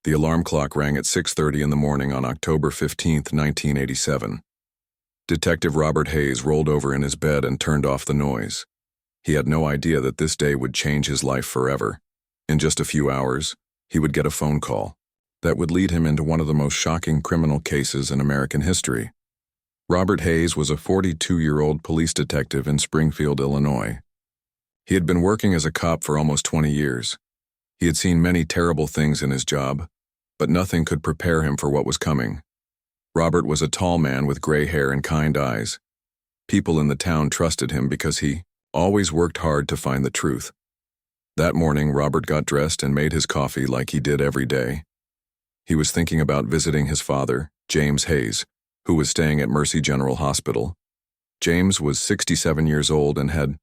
The alarm clock rang at 6:30 in the morning on October 15, 1987. Detective Robert Hayes rolled over in his bed and turned off the noise. He had no idea that this day would change his life forever. In just a few hours, he would get a phone call that would lead him into one of the most shocking criminal cases in American history. Robert Hayes was a 42-year-old police detective in Springfield, Illinois. He had been working as a cop for almost 20 years. He had seen many terrible things in his job, but nothing could prepare him for what was coming. Robert was a tall man with gray hair and kind eyes. People in the town trusted him because he always worked hard to find the truth. That morning, Robert got dressed and made his coffee like he did every day. He was thinking about visiting his father, James Hayes, who was staying at Mercy General Hospital. James was 67 years old and had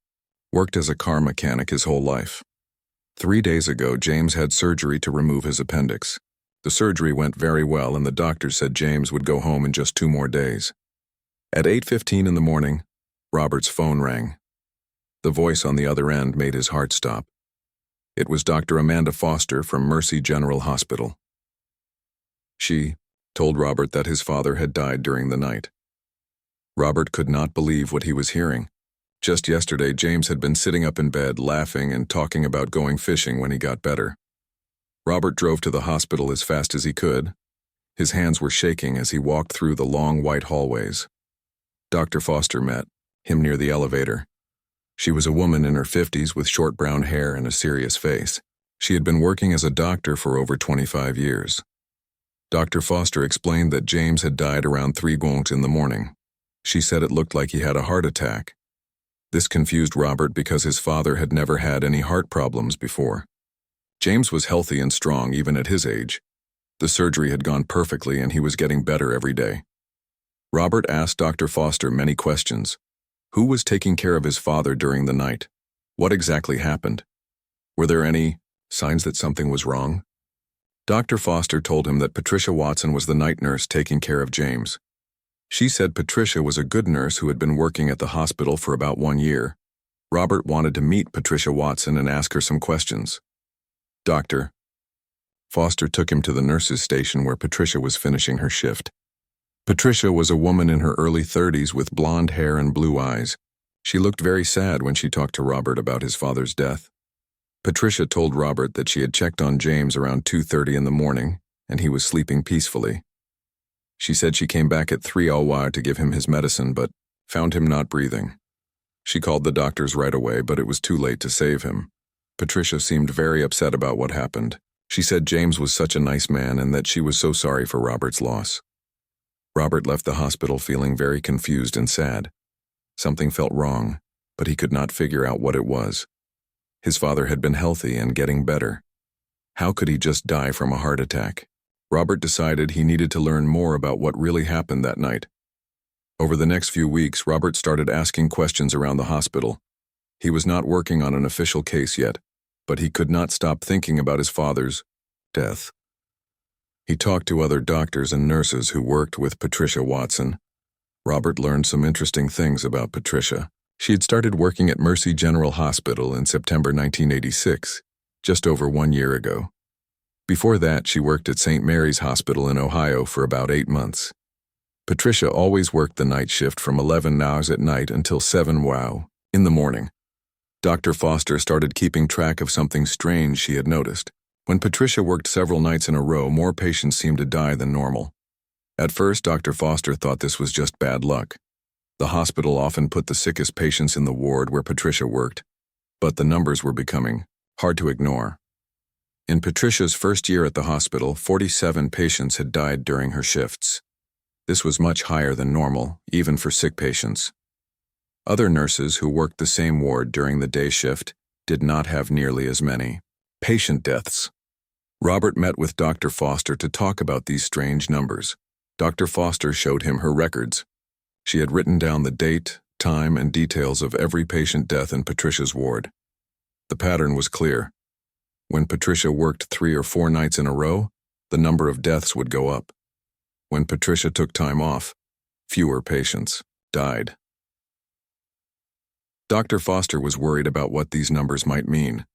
worked as a car mechanic his whole life. 3 days ago, James had surgery to remove his appendix. The surgery went very well, and the doctor said James would go home in just 2 more days. At 8:15 in the morning, Robert's phone rang. The voice on the other end made his heart stop. It was Dr. Amanda Foster from Mercy General Hospital. She told Robert that his father had died during the night. Robert could not believe what he was hearing. Just yesterday, James had been sitting up in bed, laughing and talking about going fishing when he got better. Robert drove to the hospital as fast as he could. His hands were shaking as he walked through the long white hallways. Dr. Foster met him near the elevator. She was a woman in her 50s with short brown hair and a serious face. She had been working as a doctor for over 25 years. Dr. Foster explained that James had died around 3 in the morning. She said it looked like he had a heart attack. This confused Robert because his father had never had any heart problems before. James was healthy and strong even at his age. The surgery had gone perfectly and he was getting better every day. Robert asked Dr. Foster many questions. Who was taking care of his father during the night? What exactly happened? Were there any signs that something was wrong? Dr. Foster told him that Patricia Watson was the night nurse taking care of James. She said Patricia was a good nurse who had been working at the hospital for about 1 year. Robert wanted to meet Patricia Watson and ask her some questions. Dr. Foster took him to the nurse's station where Patricia was finishing her shift. Patricia was a woman in her early 30s with blonde hair and blue eyes. She looked very sad when she talked to Robert about his father's death. Patricia told Robert that she had checked on James around 2:30 in the morning, and he was sleeping peacefully. She said she came back at 3:00 to give him his medicine, but found him not breathing. She called the doctors right away, but it was too late to save him. Patricia seemed very upset about what happened. She said James was such a nice man and that she was so sorry for Robert's loss. Robert left the hospital feeling very confused and sad. Something felt wrong, but he could not figure out what it was. His father had been healthy and getting better. How could he just die from a heart attack? Robert decided he needed to learn more about what really happened that night. Over the next few weeks, Robert started asking questions around the hospital. He was not working on an official case yet, but he could not stop thinking about his father's death. He talked to other doctors and nurses who worked with Patricia Watson. Robert learned some interesting things about Patricia. She had started working at Mercy General Hospital in September 1986, just over 1 year ago. Before that, she worked at St. Mary's Hospital in Ohio for about 8 months. Patricia always worked the night shift from 11 hours at night until 7 in the morning. Dr. Foster started keeping track of something strange she had noticed. When Patricia worked several nights in a row, more patients seemed to die than normal. At first, Dr. Foster thought this was just bad luck. The hospital often put the sickest patients in the ward where Patricia worked, but the numbers were becoming hard to ignore. In Patricia's first year at the hospital, 47 patients had died during her shifts. This was much higher than normal, even for sick patients. Other nurses who worked the same ward during the day shift did not have nearly as many patient deaths. Robert met with Dr. Foster to talk about these strange numbers. Dr. Foster showed him her records. She had written down the date, time, and details of every patient death in Patricia's ward. The pattern was clear. When Patricia worked 3 or 4 nights in a row, the number of deaths would go up. When Patricia took time off, fewer patients died. Dr. Foster was worried about what these numbers might mean.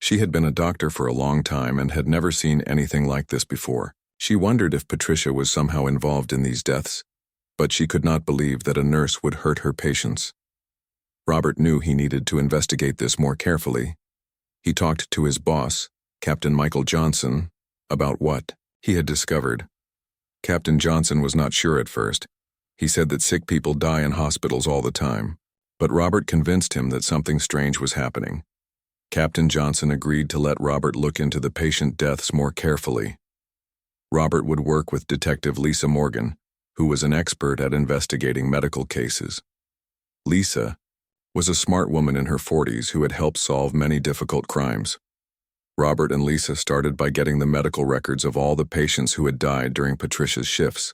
She had been a doctor for a long time and had never seen anything like this before. She wondered if Patricia was somehow involved in these deaths, but she could not believe that a nurse would hurt her patients. Robert knew he needed to investigate this more carefully. He talked to his boss, Captain Michael Johnson, about what he had discovered. Captain Johnson was not sure at first. He said that sick people die in hospitals all the time, but Robert convinced him that something strange was happening. Captain Johnson agreed to let Robert look into the patient deaths more carefully. Robert would work with Detective Lisa Morgan, who was an expert at investigating medical cases. Lisa was a smart woman in her 40s who had helped solve many difficult crimes. Robert and Lisa started by getting the medical records of all the patients who had died during Patricia's shifts.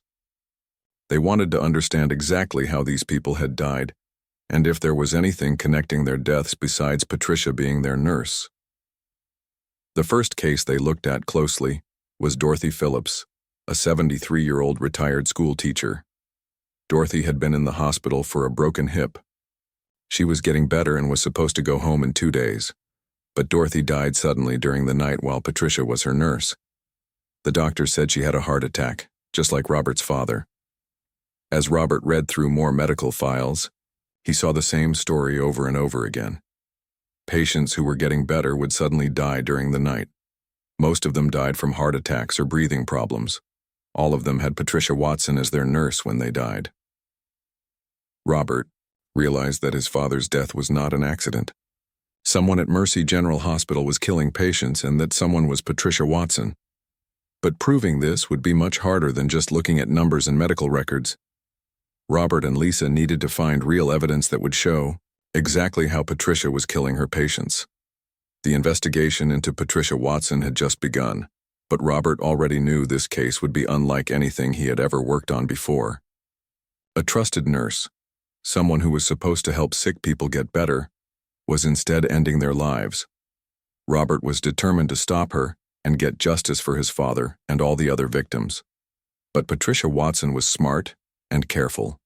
They wanted to understand exactly how these people had died, and if there was anything connecting their deaths besides Patricia being their nurse. The first case they looked at closely was Dorothy Phillips, a 73-year-old retired school teacher. Dorothy had been in the hospital for a broken hip. She was getting better and was supposed to go home in 2 days, but Dorothy died suddenly during the night while Patricia was her nurse. The doctor said she had a heart attack, just like Robert's father. As Robert read through more medical files, he saw the same story over and over again. Patients who were getting better would suddenly die during the night. Most of them died from heart attacks or breathing problems. All of them had Patricia Watson as their nurse when they died. Robert realized that his father's death was not an accident. Someone at Mercy General Hospital was killing patients and that someone was Patricia Watson. But proving this would be much harder than just looking at numbers and medical records. Robert and Lisa needed to find real evidence that would show exactly how Patricia was killing her patients. The investigation into Patricia Watson had just begun, but Robert already knew this case would be unlike anything he had ever worked on before. A trusted nurse, someone who was supposed to help sick people get better, was instead ending their lives. Robert was determined to stop her and get justice for his father and all the other victims. But Patricia Watson was smart and careful.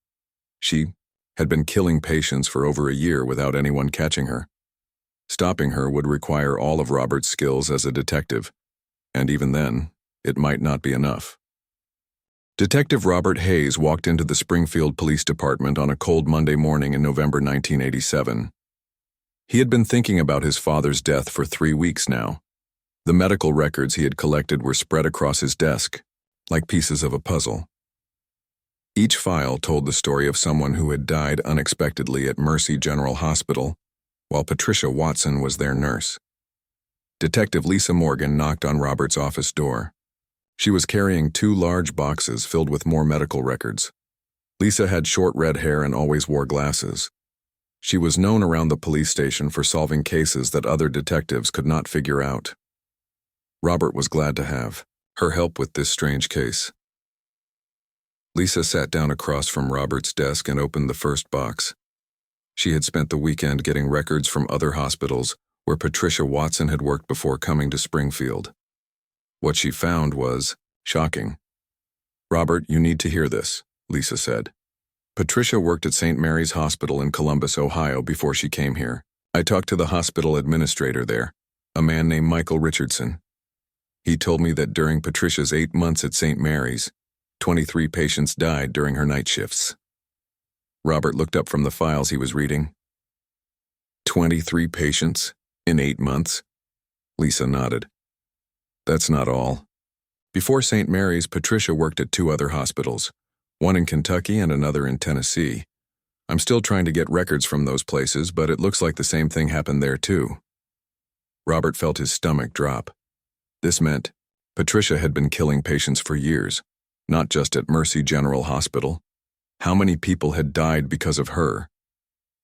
She had been killing patients for over a year without anyone catching her. Stopping her would require all of Robert's skills as a detective, and even then, it might not be enough. Detective Robert Hayes walked into the Springfield Police Department on a cold Monday morning in November 1987. He had been thinking about his father's death for 3 weeks now. The medical records he had collected were spread across his desk, like pieces of a puzzle. Each file told the story of someone who had died unexpectedly at Mercy General Hospital, while Patricia Watson was their nurse. Detective Lisa Morgan knocked on Robert's office door. She was carrying 2 large boxes filled with more medical records. Lisa had short red hair and always wore glasses. She was known around the police station for solving cases that other detectives could not figure out. Robert was glad to have her help with this strange case. Lisa sat down across from Robert's desk and opened the first box. She had spent the weekend getting records from other hospitals where Patricia Watson had worked before coming to Springfield. What she found was shocking. "Robert, you need to hear this," Lisa said. "Patricia worked at St. Mary's Hospital in Columbus, Ohio before she came here. I talked to the hospital administrator there, a man named Michael Richardson. He told me that during Patricia's 8 months at St. Mary's, 23 patients died during her night shifts." Robert looked up from the files he was reading. 23 patients in 8 months? Lisa nodded. "That's not all. Before St. Mary's, Patricia worked at 2 other hospitals, one in Kentucky and another in Tennessee. I'm still trying to get records from those places, but it looks like the same thing happened there too." Robert felt his stomach drop. This meant Patricia had been killing patients for years, not just at Mercy General Hospital. How many people had died because of her?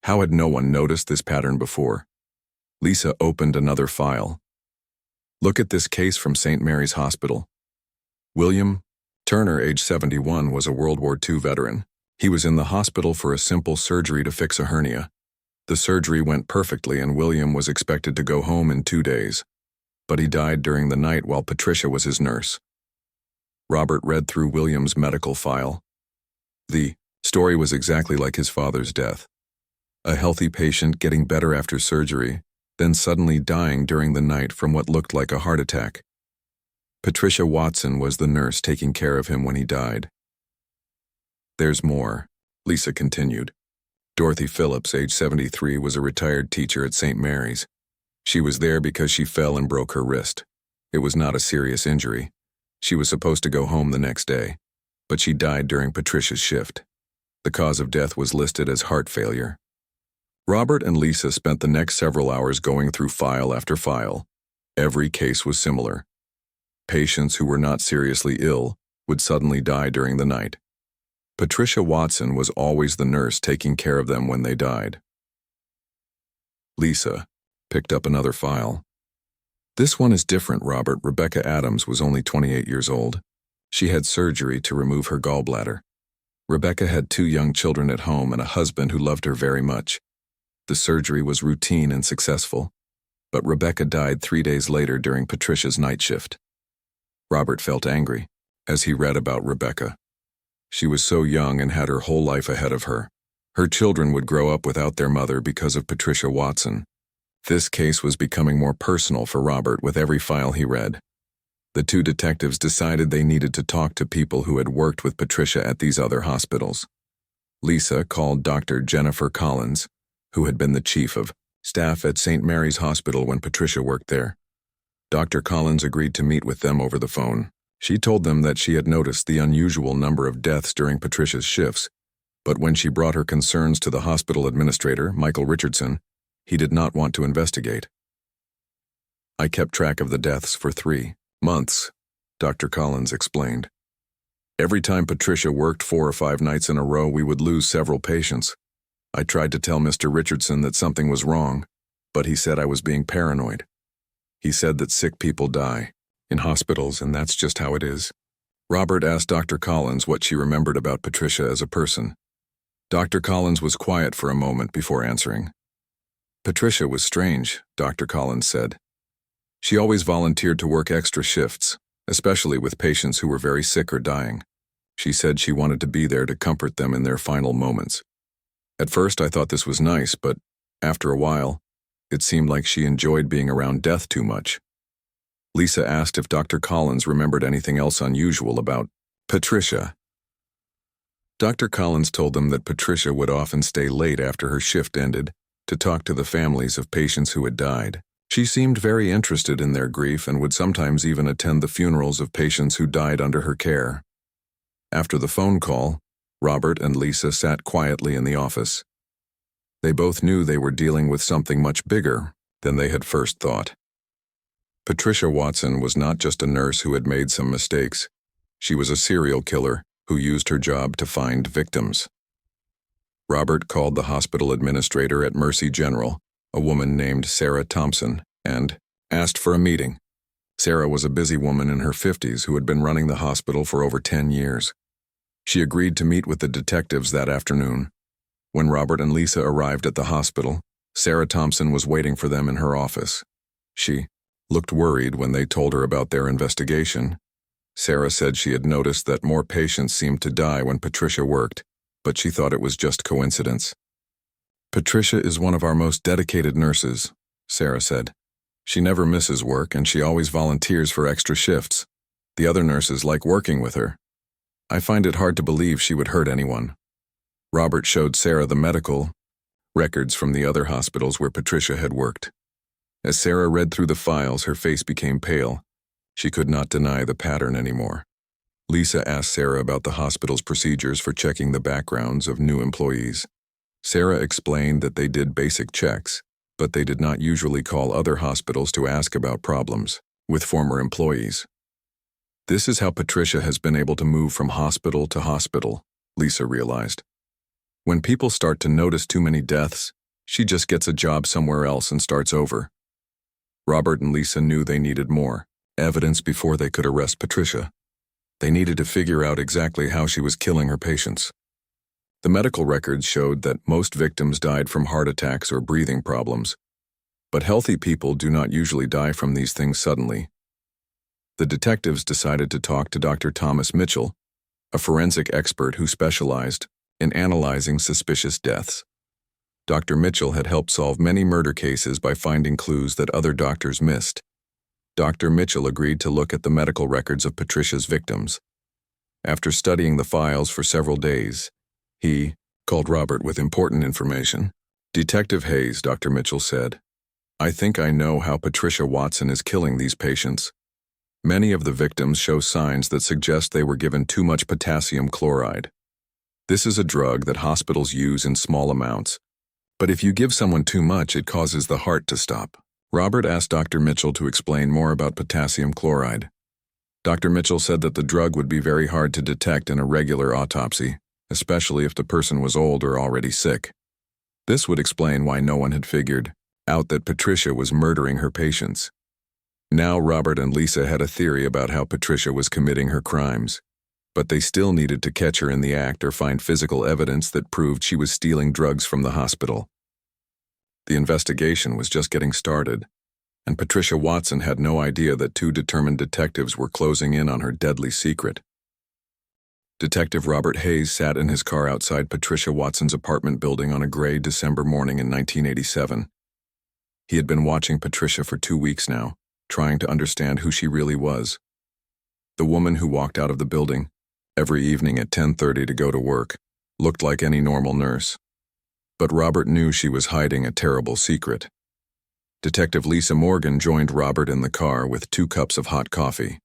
How had no one noticed this pattern before? Lisa opened another file. "Look at this case from St. Mary's Hospital. William Turner, age 71, was a World War II veteran. He was in the hospital for a simple surgery to fix a hernia. The surgery went perfectly and William was expected to go home in 2 days. But he died during the night while Patricia was his nurse." Robert read through William's medical file. The story was exactly like his father's death. A healthy patient getting better after surgery, then suddenly dying during the night from what looked like a heart attack. Patricia Watson was the nurse taking care of him when he died. There's more, Lisa continued. Dorothy Phillips, age 73, was a retired teacher at St. Mary's. She was there because she fell and broke her wrist. It was not a serious injury. She was supposed to go home the next day, but she died during Patricia's shift. The cause of death was listed as heart failure. Robert and Lisa spent the next several hours going through file after file. Every case was similar. Patients who were not seriously ill would suddenly die during the night. Patricia Watson was always the nurse taking care of them when they died. Lisa picked up another file. This one is different, Robert. Rebecca Adams was only 28 years old. She had surgery to remove her gallbladder. Rebecca had 2 young children at home and a husband who loved her very much. The surgery was routine and successful, but Rebecca died 3 days later during Patricia's night shift. Robert felt angry as he read about Rebecca. She was so young and had her whole life ahead of her. Her children would grow up without their mother because of Patricia Watson. This case was becoming more personal for Robert with every file he read. The 2 detectives decided they needed to talk to people who had worked with Patricia at these other hospitals. Lisa called Dr. Jennifer Collins, who had been the chief of staff at St. Mary's Hospital when Patricia worked there. Dr. Collins agreed to meet with them over the phone. She told them that she had noticed the unusual number of deaths during Patricia's shifts, but when she brought her concerns to the hospital administrator, Michael Richardson, he did not want to investigate. I kept track of the deaths for 3 months, Dr. Collins explained. Every time Patricia worked 4 or 5 nights in a row, we would lose several patients. I tried to tell Mr. Richardson that something was wrong, but he said I was being paranoid. He said that sick people die in hospitals, and that's just how it is. Robert asked Dr. Collins what she remembered about Patricia as a person. Dr. Collins was quiet for a moment before answering. Patricia was strange, Dr. Collins said. She always volunteered to work extra shifts, especially with patients who were very sick or dying. She said she wanted to be there to comfort them in their final moments. At first I thought this was nice, but after a while, it seemed like she enjoyed being around death too much. Lisa asked if Dr. Collins remembered anything else unusual about Patricia. Dr. Collins told them that Patricia would often stay late after her shift ended to talk to the families of patients who had died. She seemed very interested in their grief and would sometimes even attend the funerals of patients who died under her care. After the phone call, Robert and Lisa sat quietly in the office. They both knew they were dealing with something much bigger than they had first thought. Patricia Watson was not just a nurse who had made some mistakes. She was a serial killer who used her job to find victims. Robert called the hospital administrator at Mercy General, a woman named Sarah Thompson, and asked for a meeting. Sarah was a busy woman in her 50s who had been running the hospital for over 10 years. She agreed to meet with the detectives that afternoon. When Robert and Lisa arrived at the hospital, Sarah Thompson was waiting for them in her office. She looked worried when they told her about their investigation. Sarah said she had noticed that more patients seemed to die when Patricia worked, but she thought it was just coincidence. Patricia is one of our most dedicated nurses, Sarah said. She never misses work and she always volunteers for extra shifts. The other nurses like working with her. I find it hard to believe she would hurt anyone. Robert showed Sarah the medical records from the other hospitals where Patricia had worked. As Sarah read through the files, her face became pale. She could not deny the pattern anymore. Lisa asked Sarah about the hospital's procedures for checking the backgrounds of new employees. Sarah explained that they did basic checks, but they did not usually call other hospitals to ask about problems with former employees. This is how Patricia has been able to move from hospital to hospital, Lisa realized. When people start to notice too many deaths, she just gets a job somewhere else and starts over. Robert and Lisa knew they needed more evidence before they could arrest Patricia. They needed to figure out exactly how she was killing her patients. The medical records showed that most victims died from heart attacks or breathing problems, but healthy people do not usually die from these things suddenly. The detectives decided to talk to Dr. Thomas Mitchell, a forensic expert who specialized in analyzing suspicious deaths. Dr. Mitchell had helped solve many murder cases by finding clues that other doctors missed. Dr. Mitchell agreed to look at the medical records of Patricia's victims. After studying the files for several days, he called Robert with important information. "Detective Hayes," Dr. Mitchell said, "I think I know how Patricia Watson is killing these patients. Many of the victims show signs that suggest they were given too much potassium chloride. This is a drug that hospitals use in small amounts, but if you give someone too much, it causes the heart to stop." Robert asked Dr. Mitchell to explain more about potassium chloride. Dr. Mitchell said that the drug would be very hard to detect in a regular autopsy, especially if the person was old or already sick. This would explain why no one had figured out that Patricia was murdering her patients. Now Robert and Lisa had a theory about how Patricia was committing her crimes, but they still needed to catch her in the act or find physical evidence that proved she was stealing drugs from the hospital. The investigation was just getting started, and Patricia Watson had no idea that two determined detectives were closing in on her deadly secret. Detective Robert Hayes sat in his car outside Patricia Watson's apartment building on a gray December morning in 1987. He had been watching Patricia for 2 weeks now, trying to understand who she really was. The woman who walked out of the building every evening at 10:30 to go to work looked like any normal nurse. But Robert knew she was hiding a terrible secret. Detective Lisa Morgan joined Robert in the car with 2 cups of hot coffee.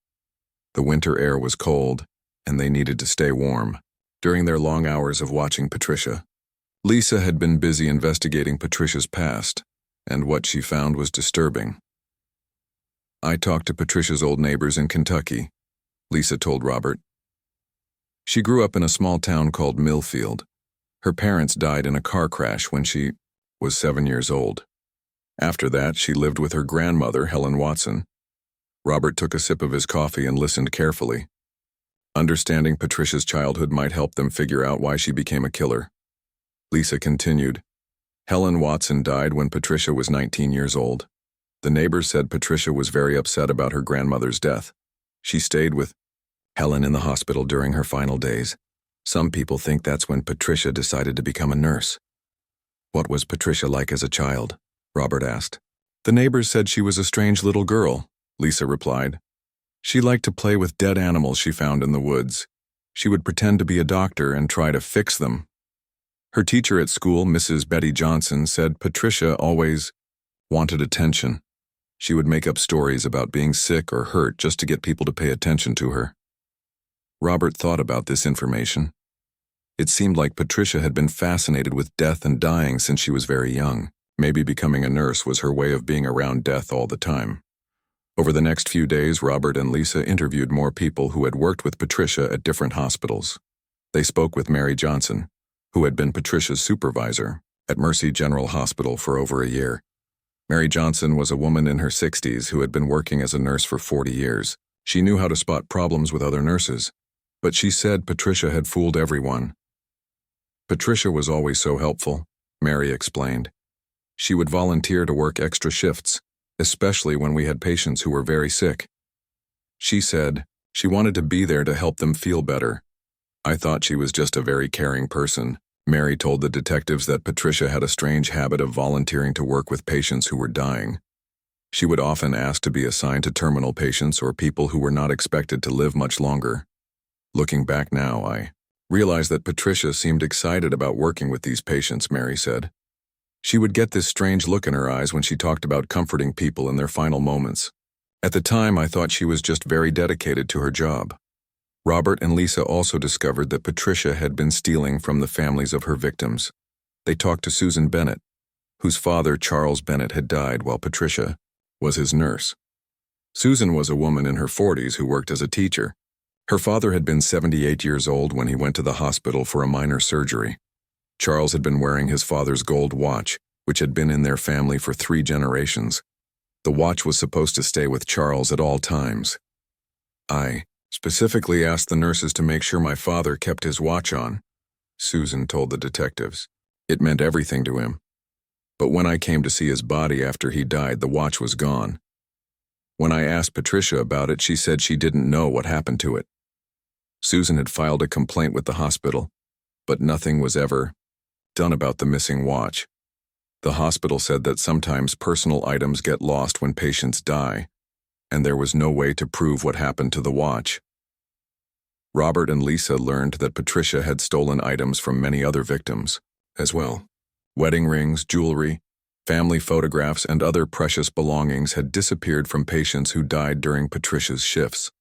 The winter air was cold, and they needed to stay warm. During their long hours of watching Patricia, Lisa had been busy investigating Patricia's past, and what she found was disturbing. "I talked to Patricia's old neighbors in Kentucky," Lisa told Robert. "She grew up in a small town called Millfield. Her parents died in a car crash when she was 7 years old. After that, she lived with her grandmother, Helen Watson." Robert took a sip of his coffee and listened carefully. Understanding Patricia's childhood might help them figure out why she became a killer. Lisa continued, "Helen Watson died when Patricia was 19 years old. The neighbors said Patricia was very upset about her grandmother's death. She stayed with Helen in the hospital during her final days. Some people think that's when Patricia decided to become a nurse." "What was Patricia like as a child?" Robert asked. "The neighbors said she was a strange little girl," Lisa replied. "She liked to play with dead animals she found in the woods. She would pretend to be a doctor and try to fix them. Her teacher at school, Mrs. Betty Johnson, said Patricia always wanted attention. She would make up stories about being sick or hurt just to get people to pay attention to her." Robert thought about this information. It seemed like Patricia had been fascinated with death and dying since she was very young. Maybe becoming a nurse was her way of being around death all the time. Over the next few days, Robert and Lisa interviewed more people who had worked with Patricia at different hospitals. They spoke with Mary Johnson, who had been Patricia's supervisor at Mercy General Hospital for over a year. Mary Johnson was a woman in her 60s who had been working as a nurse for 40 years. She knew how to spot problems with other nurses, but she said Patricia had fooled everyone. "Patricia was always so helpful," Mary explained. "She would volunteer to work extra shifts, especially when we had patients who were very sick. She said she wanted to be there to help them feel better. I thought she was just a very caring person." Mary told the detectives that Patricia had a strange habit of volunteering to work with patients who were dying. She would often ask to be assigned to terminal patients or people who were not expected to live much longer. "Looking back now, I realized that Patricia seemed excited about working with these patients," Mary said. "She would get this strange look in her eyes when she talked about comforting people in their final moments. At the time, I thought she was just very dedicated to her job." Robert and Lisa also discovered that Patricia had been stealing from the families of her victims. They talked to Susan Bennett, whose father, Charles Bennett, had died while Patricia was his nurse. Susan was a woman in her 40s who worked as a teacher. Her father had been 78 years old when he went to the hospital for a minor surgery. Charles had been wearing his father's gold watch, which had been in their family for 3 generations. The watch was supposed to stay with Charles at all times. "I specifically asked the nurses to make sure my father kept his watch on," Susan told the detectives. "It meant everything to him. But when I came to see his body after he died, the watch was gone. When I asked Patricia about it, she said she didn't know what happened to it." Susan had filed a complaint with the hospital, but nothing was ever done about the missing watch. The hospital said that sometimes personal items get lost when patients die, and there was no way to prove what happened to the watch. Robert and Lisa learned that Patricia had stolen items from many other victims as well. Wedding rings, jewelry, family photographs, and other precious belongings had disappeared from patients who died during Patricia's shifts.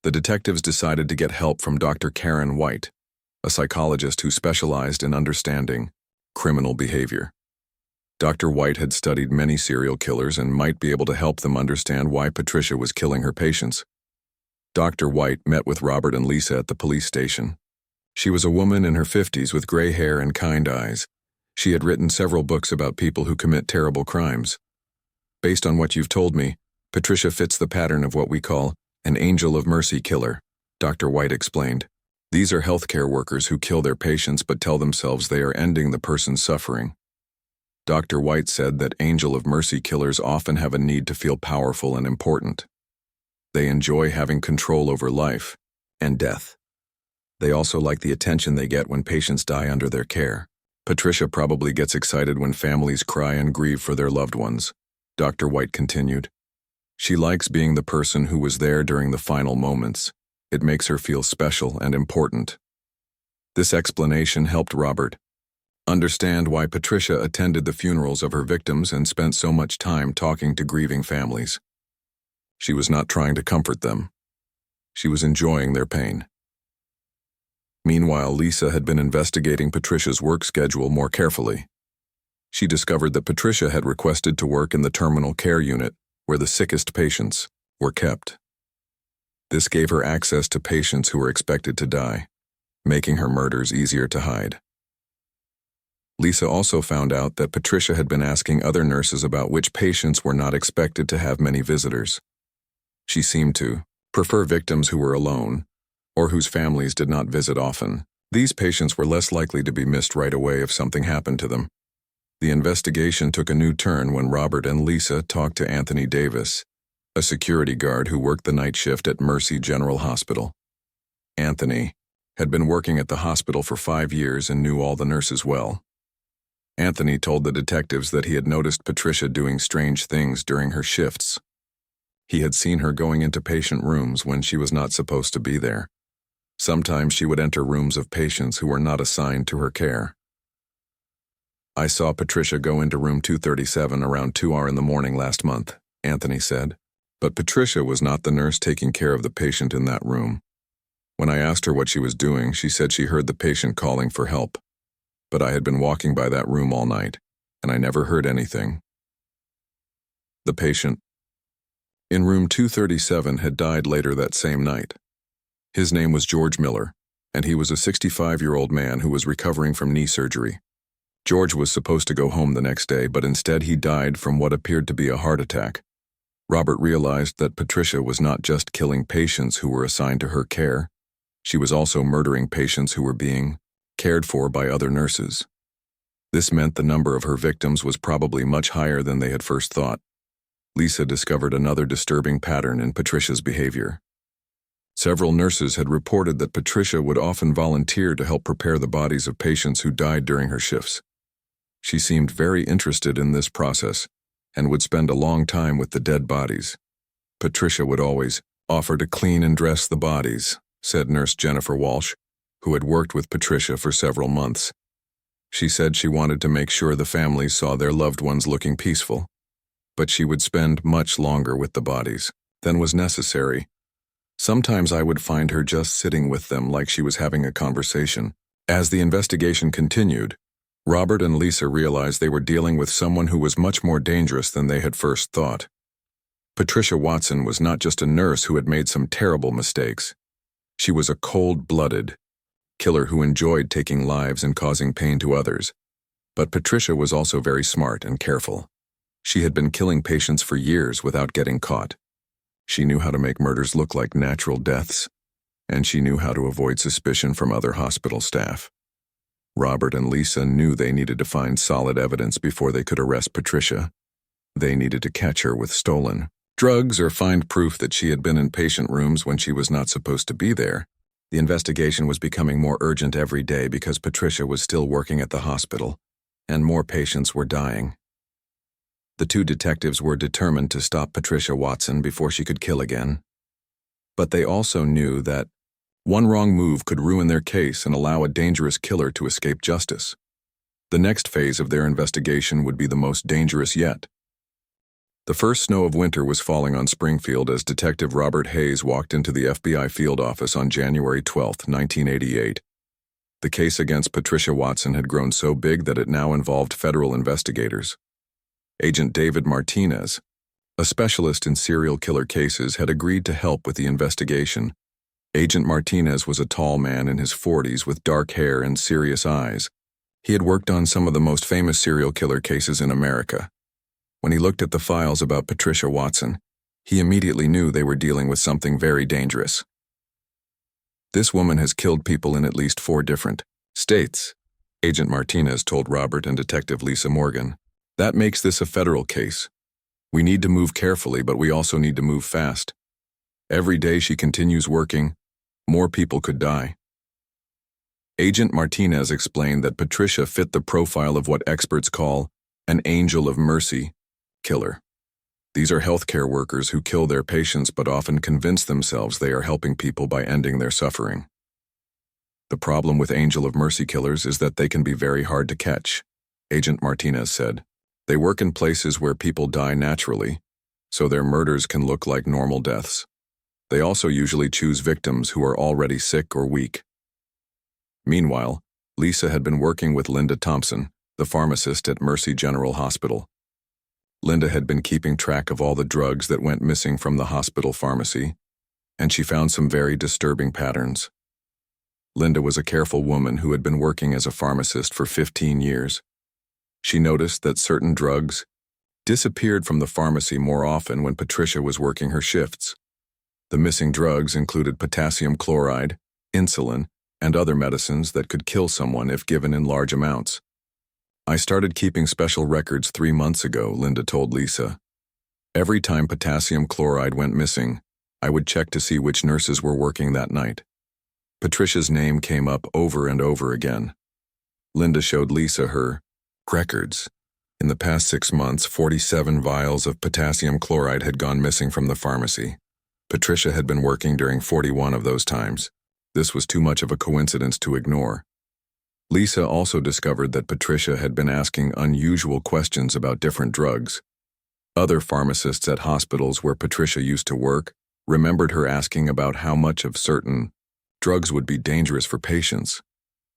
The detectives decided to get help from Dr. Karen White, a psychologist who specialized in understanding criminal behavior. Dr. White had studied many serial killers and might be able to help them understand why Patricia was killing her patients. Dr. White met with Robert and Lisa at the police station. She was a woman in her 50s with gray hair and kind eyes. She had written several books about people who commit terrible crimes. Based on what you've told me, Patricia fits the pattern of what we call an angel of mercy killer, Dr. White explained. These are healthcare workers who kill their patients but tell themselves they are ending the person's suffering. Dr. White said that angel of mercy killers often have a need to feel powerful and important. They enjoy having control over life and death. They also like the attention they get when patients die under their care. Patricia probably gets excited when families cry and grieve for their loved ones, Dr. White continued. She likes being the person who was there during the final moments. It makes her feel special and important. This explanation helped Robert understand why Patricia attended the funerals of her victims and spent so much time talking to grieving families. She was not trying to comfort them. She was enjoying their pain. Meanwhile, Lisa had been investigating Patricia's work schedule more carefully. She discovered that Patricia had requested to work in the terminal care unit, where the sickest patients were kept. This gave her access to patients who were expected to die, making her murders easier to hide. Lisa also found out that Patricia had been asking other nurses about which patients were not expected to have many visitors. She seemed to prefer victims who were alone, or whose families did not visit often. These patients were less likely to be missed right away if something happened to them. The investigation took a new turn when Robert and Lisa talked to Anthony Davis, a security guard who worked the night shift at Mercy General Hospital. Anthony had been working at the hospital for 5 years and knew all the nurses well. Anthony told the detectives that he had noticed Patricia doing strange things during her shifts. He had seen her going into patient rooms when she was not supposed to be there. Sometimes she would enter rooms of patients who were not assigned to her care. I saw Patricia go into room 237 around 2 in the morning last month, Anthony said. But Patricia was not the nurse taking care of the patient in that room. When I asked her what she was doing, she said she heard the patient calling for help. But I had been walking by that room all night, and I never heard anything. The patient in room 237 had died later that same night. His name was George Miller, and he was a 65-year-old man who was recovering from knee surgery. George was supposed to go home the next day, but instead he died from what appeared to be a heart attack. Robert realized that Patricia was not just killing patients who were assigned to her care. She was also murdering patients who were being cared for by other nurses. This meant the number of her victims was probably much higher than they had first thought. Lisa discovered another disturbing pattern in Patricia's behavior. Several nurses had reported that Patricia would often volunteer to help prepare the bodies of patients who died during her shifts. She seemed very interested in this process and would spend a long time with the dead bodies. Patricia would always offer to clean and dress the bodies, said Nurse Jennifer Walsh, who had worked with Patricia for several months. She said she wanted to make sure the families saw their loved ones looking peaceful, but she would spend much longer with the bodies than was necessary. Sometimes I would find her just sitting with them like she was having a conversation. As the investigation continued, Robert and Lisa realized they were dealing with someone who was much more dangerous than they had first thought. Patricia Watson was not just a nurse who had made some terrible mistakes. She was a cold-blooded killer who enjoyed taking lives and causing pain to others. But Patricia was also very smart and careful. She had been killing patients for years without getting caught. She knew how to make murders look like natural deaths, and she knew how to avoid suspicion from other hospital staff. Robert and Lisa knew they needed to find solid evidence before they could arrest Patricia. They needed to catch her with stolen drugs or find proof that she had been in patient rooms when she was not supposed to be there. The investigation was becoming more urgent every day because Patricia was still working at the hospital, and more patients were dying. The two detectives were determined to stop Patricia Watson before she could kill again. But they also knew that one wrong move could ruin their case and allow a dangerous killer to escape justice. The next phase of their investigation would be the most dangerous yet. The first snow of winter was falling on Springfield as Detective Robert Hayes walked into the FBI field office on January 12, 1988. The case against Patricia Watson had grown so big that it now involved federal investigators. Agent David Martinez, a specialist in serial killer cases, had agreed to help with the investigation. Agent Martinez was a tall man in his 40s with dark hair and serious eyes. He had worked on some of the most famous serial killer cases in America. When he looked at the files about Patricia Watson, he immediately knew they were dealing with something very dangerous. "This woman has killed people in at least 4 different states," Agent Martinez told Robert and Detective Lisa Morgan. "That makes this a federal case. We need to move carefully, but we also need to move fast. Every day she continues working, more people could die." Agent Martinez explained that Patricia fit the profile of what experts call an angel of mercy killer. These are healthcare workers who kill their patients but often convince themselves they are helping people by ending their suffering. "The problem with angel of mercy killers is that they can be very hard to catch," Agent Martinez said. "They work in places where people die naturally, so their murders can look like normal deaths. They also usually choose victims who are already sick or weak." Meanwhile, Lisa had been working with Linda Thompson, the pharmacist at Mercy General Hospital. Linda had been keeping track of all the drugs that went missing from the hospital pharmacy, and she found some very disturbing patterns. Linda was a careful woman who had been working as a pharmacist for 15 years. She noticed that certain drugs disappeared from the pharmacy more often when Patricia was working her shifts. The missing drugs included potassium chloride, insulin, and other medicines that could kill someone if given in large amounts. "I started keeping special records 3 months ago," Linda told Lisa. "Every time potassium chloride went missing, I would check to see which nurses were working that night. Patricia's name came up over and over again." Linda showed Lisa her records. In the past 6 months, 47 vials of potassium chloride had gone missing from the pharmacy. Patricia had been working during 41 of those times. This was too much of a coincidence to ignore. Lisa also discovered that Patricia had been asking unusual questions about different drugs. Other pharmacists at hospitals where Patricia used to work remembered her asking about how much of certain drugs would be dangerous for patients.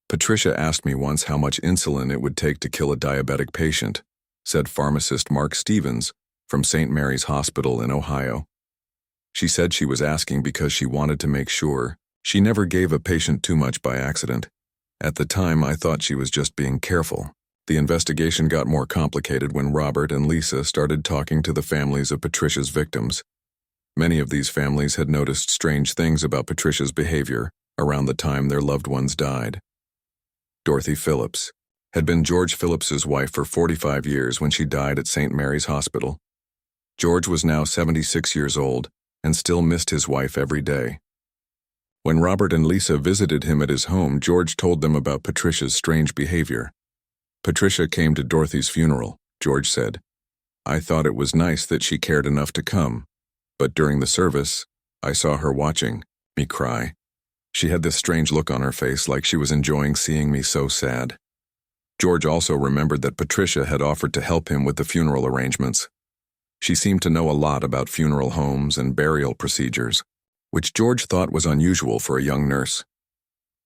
"Patricia asked me once how much insulin it would take to kill a diabetic patient," said pharmacist Mark Stevens from St. Mary's Hospital in Ohio. "She said she was asking because she wanted to make sure she never gave a patient too much by accident. At the time, I thought she was just being careful." The investigation got more complicated when Robert and Lisa started talking to the families of Patricia's victims. Many of these families had noticed strange things about Patricia's behavior around the time their loved ones died. Dorothy Phillips had been George Phillips's wife for 45 years when she died at St. Mary's Hospital. George was now 76 years old and still missed his wife every day. When Robert and Lisa visited him at his home, George told them about Patricia's strange behavior. "Patricia came to Dorothy's funeral," George said. "I thought it was nice that she cared enough to come, but during the service, I saw her watching me cry. She had this strange look on her face, like she was enjoying seeing me so sad." George also remembered that Patricia had offered to help him with the funeral arrangements. She seemed to know a lot about funeral homes and burial procedures, which George thought was unusual for a young nurse.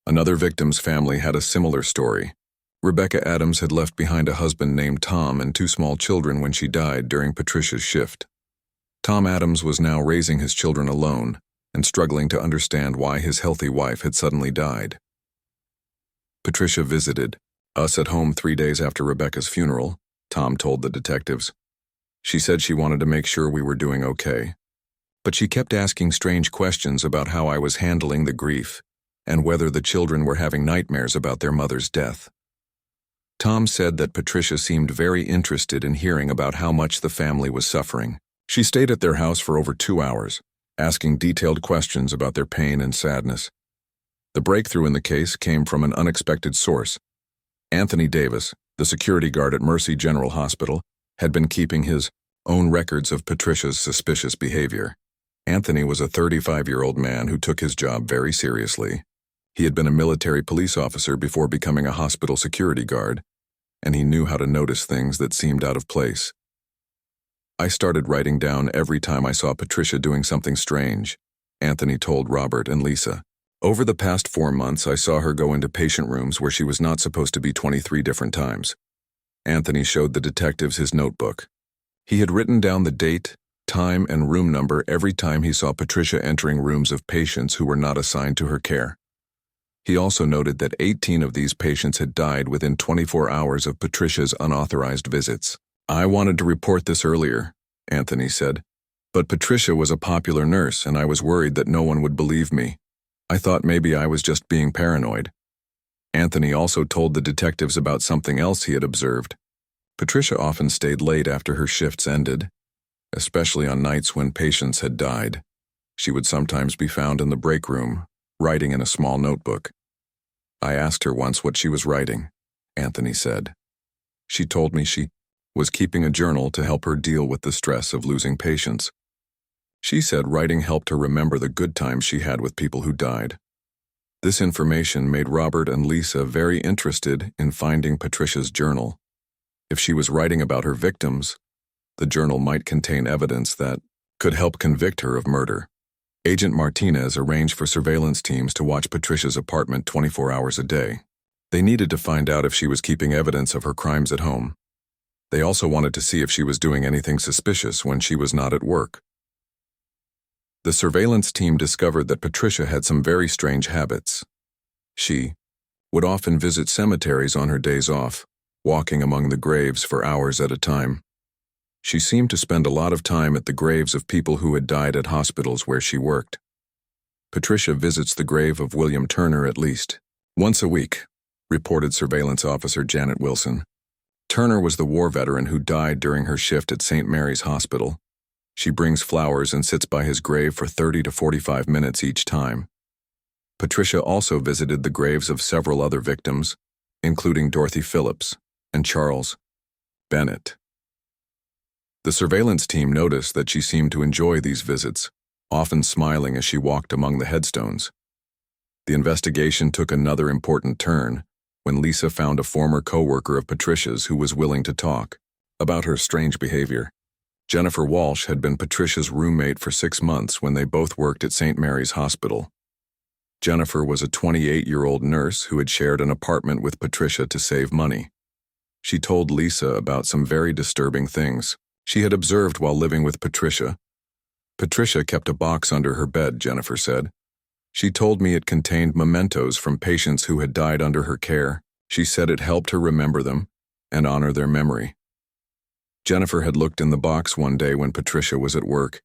Another victim's family had a similar story. Rebecca Adams had left behind a husband named Tom and 2 small children when she died during Patricia's shift. Tom Adams was now raising his children alone and struggling to understand why his healthy wife had suddenly died. "Patricia visited us at home 3 days after Rebecca's funeral," Tom told the detectives. "She said she wanted to make sure we were doing okay. But she kept asking strange questions about how I was handling the grief and whether the children were having nightmares about their mother's death." Tom said that Patricia seemed very interested in hearing about how much the family was suffering. She stayed at their house for over 2 hours, asking detailed questions about their pain and sadness. The breakthrough in the case came from an unexpected source. Anthony Davis, The security guard at Mercy General Hospital had been keeping his own records of Patricia's suspicious behavior. Anthony was a 35-year-old man who took his job very seriously. He had been a military police officer before becoming a hospital security guard, and he knew how to notice things that seemed out of place. "I started writing down every time I saw Patricia doing something strange," Anthony told Robert and Lisa. "Over the past 4 months, I saw her go into patient rooms where she was not supposed to be 23 different times." Anthony showed the detectives his notebook. He had written down the date, time, and room number every time he saw Patricia entering rooms of patients who were not assigned to her care. He also noted that 18 of these patients had died within 24 hours of Patricia's unauthorized visits. "I wanted to report this earlier," Anthony said, "but Patricia was a popular nurse and I was worried that no one would believe me. I thought maybe I was just being paranoid." Anthony also told the detectives about something else he had observed. Patricia often stayed late after her shifts ended, especially on nights when patients had died. She would sometimes be found in the break room, writing in a small notebook. "I asked her once what she was writing," Anthony said. "She told me she was keeping a journal to help her deal with the stress of losing patients. She said writing helped her remember the good times she had with people who died." This information made Robert and Lisa very interested in finding Patricia's journal. If she was writing about her victims, the journal might contain evidence that could help convict her of murder. Agent Martinez arranged for surveillance teams to watch Patricia's apartment 24 hours a day. They needed to find out if she was keeping evidence of her crimes at home. They also wanted to see if she was doing anything suspicious when she was not at work. The surveillance team discovered that Patricia had some very strange habits. She would often visit cemeteries on her days off, walking among the graves for hours at a time. She seemed to spend a lot of time at the graves of people who had died at hospitals where she worked. "Patricia visits the grave of William Turner at least once a week," reported surveillance officer Janet Wilson. Turner was the war veteran who died during her shift at St. Mary's Hospital. She brings flowers and sits by his grave for 30 to 45 minutes each time. Patricia also visited the graves of several other victims, including Dorothy Phillips and Charles Bennett. The surveillance team noticed that she seemed to enjoy these visits, often smiling as she walked among the headstones. The investigation took another important turn when Lisa found a former co-worker of Patricia's who was willing to talk about her strange behavior. Jennifer Walsh had been Patricia's roommate for 6 months when they both worked at St. Mary's Hospital. Jennifer was a 28-year-old nurse who had shared an apartment with Patricia to save money. She told Lisa about some very disturbing things she had observed while living with Patricia. "Patricia kept a box under her bed," Jennifer said. "She told me it contained mementos from patients who had died under her care. She said it helped her remember them and honor their memory." Jennifer had looked in the box one day when Patricia was at work.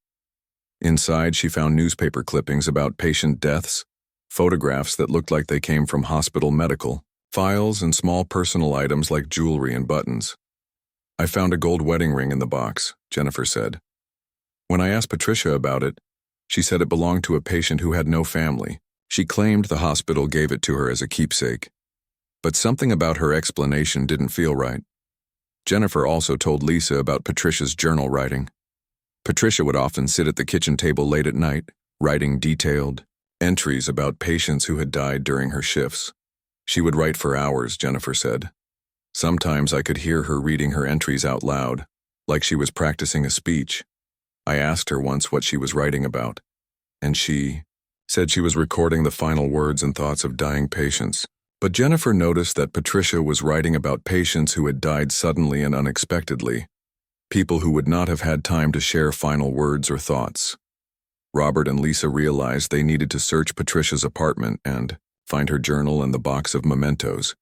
Inside, she found newspaper clippings about patient deaths, photographs that looked like they came from hospital medical files, and small personal items like jewelry and buttons. "I found a gold wedding ring in the box," Jennifer said. "When I asked Patricia about it, she said it belonged to a patient who had no family. She claimed the hospital gave it to her as a keepsake. But something about her explanation didn't feel right." Jennifer also told Lisa about Patricia's journal writing. Patricia would often sit at the kitchen table late at night, writing detailed entries about patients who had died during her shifts. She would write for hours, Jennifer said. "Sometimes I could hear her reading her entries out loud, like she was practicing a speech. I asked her once what she was writing about, and she said she was recording the final words and thoughts of dying patients." But Jennifer noticed that Patricia was writing about patients who had died suddenly and unexpectedly, people who would not have had time to share final words or thoughts. Robert and Lisa realized they needed to search Patricia's apartment and find her journal and the box of mementos.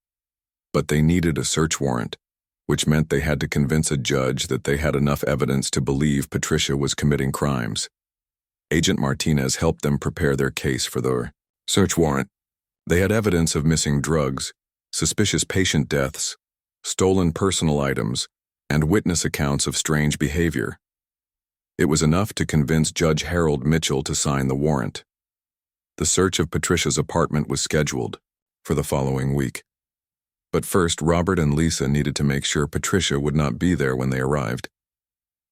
But they needed a search warrant, which meant they had to convince a judge that they had enough evidence to believe Patricia was committing crimes. Agent Martinez helped them prepare their case for the search warrant. They had evidence of missing drugs, suspicious patient deaths, stolen personal items, and witness accounts of strange behavior. It was enough to convince Judge Harold Mitchell to sign the warrant. The search of Patricia's apartment was scheduled for the following week. But first, Robert and Lisa needed to make sure Patricia would not be there when they arrived.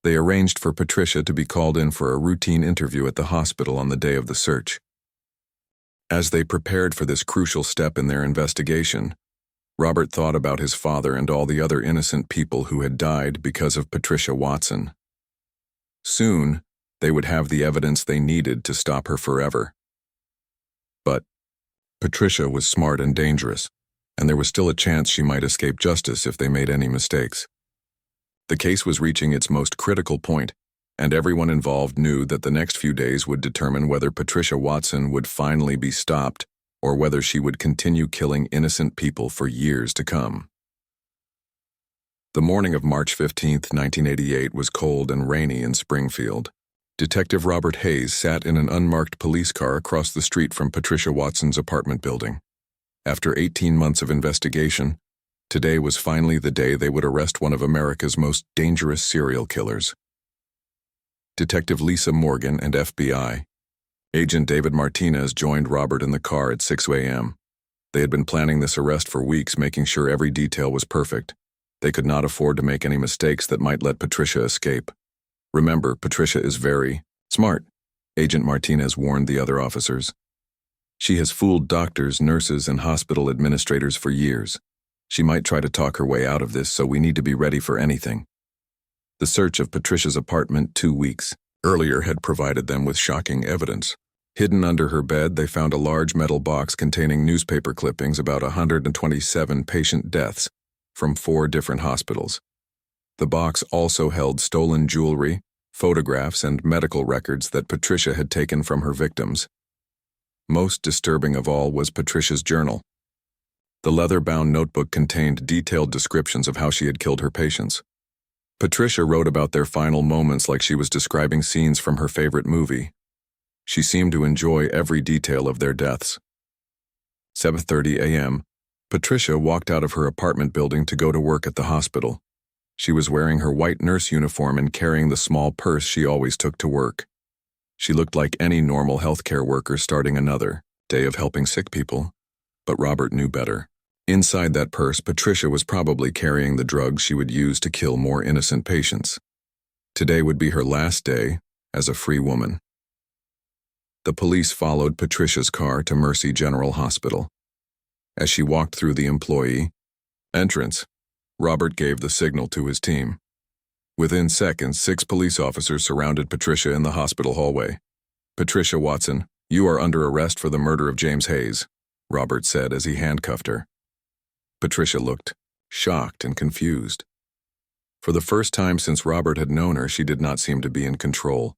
They arranged for Patricia to be called in for a routine interview at the hospital on the day of the search. As they prepared for this crucial step in their investigation, Robert thought about his father and all the other innocent people who had died because of Patricia Watson. Soon, they would have the evidence they needed to stop her forever. But Patricia was smart and dangerous, and there was still a chance she might escape justice if they made any mistakes. The case was reaching its most critical point, and everyone involved knew that the next few days would determine whether Patricia Watson would finally be stopped or whether she would continue killing innocent people for years to come. The morning of March 15, 1988 was cold and rainy in Springfield. Detective Robert Hayes sat in an unmarked police car across the street from Patricia Watson's apartment building. After 18 months of investigation, today was finally the day they would arrest one of America's most dangerous serial killers. Detective Lisa Morgan and FBI. Agent David Martinez joined Robert in the car at 6 a.m. They had been planning this arrest for weeks, making sure every detail was perfect. They could not afford to make any mistakes that might let Patricia escape. Remember, Patricia is very smart, Agent Martinez warned the other officers. She has fooled doctors, nurses, and hospital administrators for years. She might try to talk her way out of this, so we need to be ready for anything. The search of Patricia's apartment 2 weeks earlier had provided them with shocking evidence. Hidden under her bed, they found a large metal box containing newspaper clippings about 127 patient deaths from 4 different hospitals. The box also held stolen jewelry, photographs, and medical records that Patricia had taken from her victims. Most disturbing of all was Patricia's journal. The leather-bound notebook contained detailed descriptions of how she had killed her patients. Patricia wrote about their final moments like she was describing scenes from her favorite movie. She seemed to enjoy every detail of their deaths. 7:30 a.m., Patricia walked out of her apartment building to go to work at the hospital. She was wearing her white nurse uniform and carrying the small purse she always took to work. She looked like any normal healthcare worker starting another day of helping sick people, but Robert knew better. Inside that purse, Patricia was probably carrying the drugs she would use to kill more innocent patients. Today would be her last day as a free woman. The police followed Patricia's car to Mercy General Hospital. As she walked through the employee entrance, Robert gave the signal to his team. Within seconds, 6 police officers surrounded Patricia in the hospital hallway. "Patricia Watson, you are under arrest for the murder of James Hayes," Robert said as he handcuffed her. Patricia looked shocked and confused. For the first time since Robert had known her, she did not seem to be in control.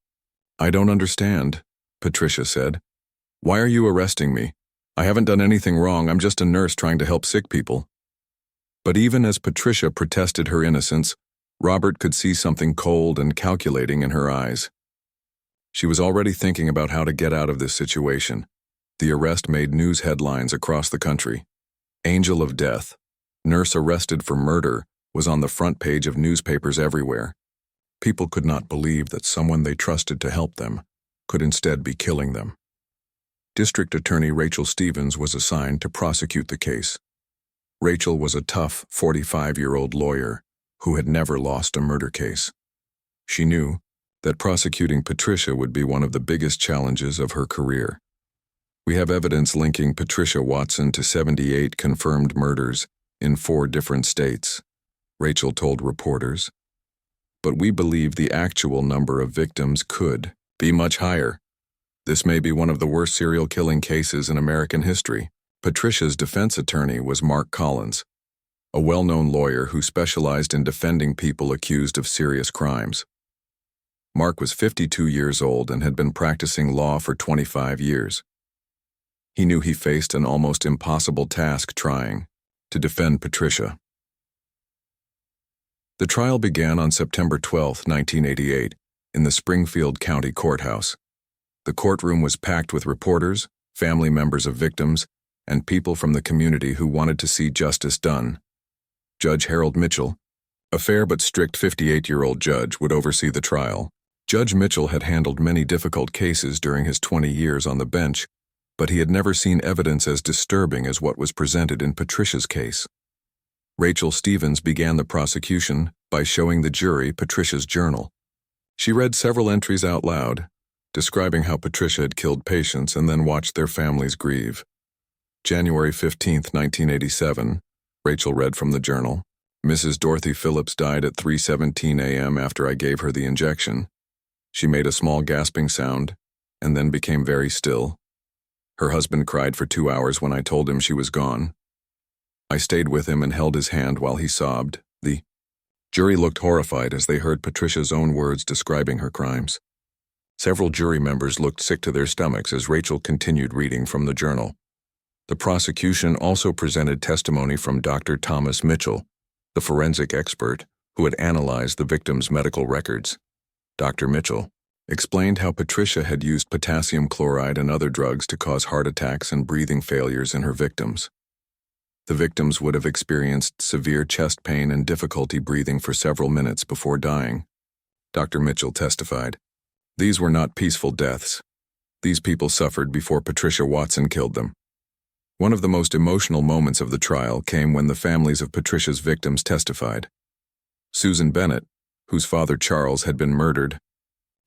"I don't understand," Patricia said. "Why are you arresting me? I haven't done anything wrong. I'm just a nurse trying to help sick people." But even as Patricia protested her innocence, Robert could see something cold and calculating in her eyes. She was already thinking about how to get out of this situation. The arrest made news headlines across the country. "Angel of Death, nurse arrested for murder," was on the front page of newspapers everywhere. People could not believe that someone they trusted to help them could instead be killing them. District Attorney Rachel Stevens was assigned to prosecute the case. Rachel was a tough 45-year-old lawyer who had never lost a murder case. She knew that prosecuting Patricia would be one of the biggest challenges of her career. "We have evidence linking Patricia Watson to 78 confirmed murders in 4 different states," Rachel told reporters. "But we believe the actual number of victims could be much higher. This may be one of the worst serial killing cases in American history." Patricia's defense attorney was Mark Collins, a well-known lawyer who specialized in defending people accused of serious crimes. Mark was 52 years old and had been practicing law for 25 years. He knew he faced an almost impossible task trying to defend Patricia. The trial began on September 12, 1988, in the Springfield County Courthouse. The courtroom was packed with reporters, family members of victims, and people from the community who wanted to see justice done. Judge Harold Mitchell, a fair but strict 58-year-old judge, would oversee the trial. Judge Mitchell had handled many difficult cases during his 20 years on the bench, but he had never seen evidence as disturbing as what was presented in Patricia's case. Rachel Stevens began the prosecution by showing the jury Patricia's journal. She read several entries out loud, describing how Patricia had killed patients and then watched their families grieve. January 15, 1987, Rachel read from the journal. Mrs. Dorothy Phillips died at 3:17 a.m. after I gave her the injection. She made a small gasping sound and then became very still. Her husband cried for 2 hours when I told him she was gone. I stayed with him and held his hand while he sobbed. The jury looked horrified as they heard Patricia's own words describing her crimes. Several jury members looked sick to their stomachs as Rachel continued reading from the journal. The prosecution also presented testimony from Dr. Thomas Mitchell, the forensic expert who had analyzed the victim's medical records. Dr. Mitchell explained how Patricia had used potassium chloride and other drugs to cause heart attacks and breathing failures in her victims. The victims would have experienced severe chest pain and difficulty breathing for several minutes before dying. Dr. Mitchell testified, "These were not peaceful deaths. These people suffered before Patricia Watson killed them." One of the most emotional moments of the trial came when the families of Patricia's victims testified. Susan Bennett, whose father Charles had been murdered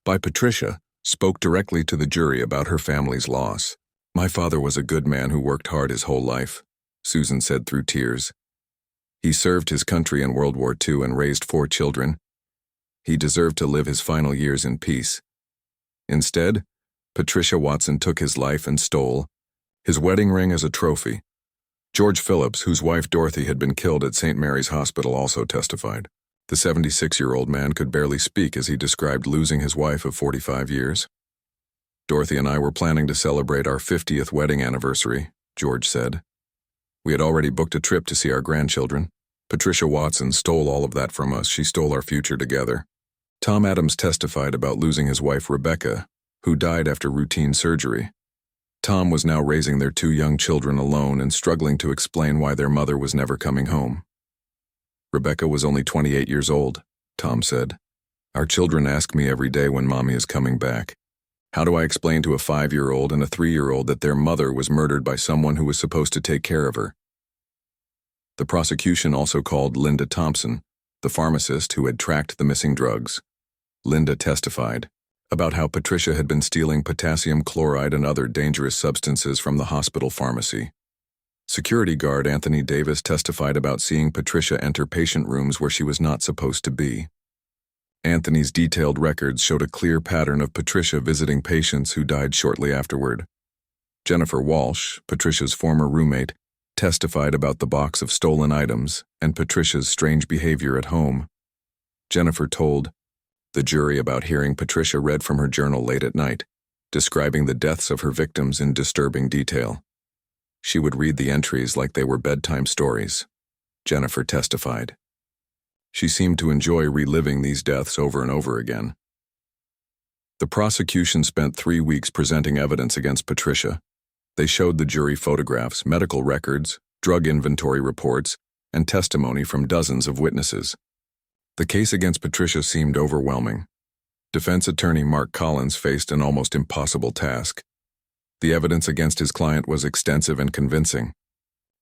by Patricia, spoke directly to the jury about her family's loss. "My father was a good man who worked hard his whole life," Susan said through tears. "He served his country in World War II and raised 4 children. He deserved to live his final years in peace. Instead, Patricia Watson took his life and stole his wedding ring as a trophy." George Phillips, whose wife Dorothy had been killed at St. Mary's Hospital, also testified. The 76-year-old man could barely speak as he described losing his wife of 45 years. "Dorothy and I were planning to celebrate our 50th wedding anniversary," George said. "We had already booked a trip to see our grandchildren. Patricia Watson stole all of that from us. She stole our future together." Tom Adams testified about losing his wife Rebecca, who died after routine surgery. Tom was now raising their 2 young children alone and struggling to explain why their mother was never coming home. "Rebecca was only 28 years old," Tom said. "Our children ask me every day when Mommy is coming back. How do I explain to a 5-year-old and a 3-year-old that their mother was murdered by someone who was supposed to take care of her?" The prosecution also called Linda Thompson, the pharmacist who had tracked the missing drugs. Linda testified about how Patricia had been stealing potassium chloride and other dangerous substances from the hospital pharmacy. Security guard Anthony Davis testified about seeing Patricia enter patient rooms where she was not supposed to be. Anthony's detailed records showed a clear pattern of Patricia visiting patients who died shortly afterward. Jennifer Walsh, Patricia's former roommate, testified about the box of stolen items and Patricia's strange behavior at home. Jennifer told the jury about hearing Patricia read from her journal late at night, describing the deaths of her victims in disturbing detail. She would read the entries like they were bedtime stories, Jennifer testified. She seemed to enjoy reliving these deaths over and over again. The prosecution spent 3 weeks presenting evidence against Patricia. They showed the jury photographs, medical records, drug inventory reports, and testimony from dozens of witnesses. The case against Patricia seemed overwhelming. Defense attorney Mark Collins faced an almost impossible task. The evidence against his client was extensive and convincing.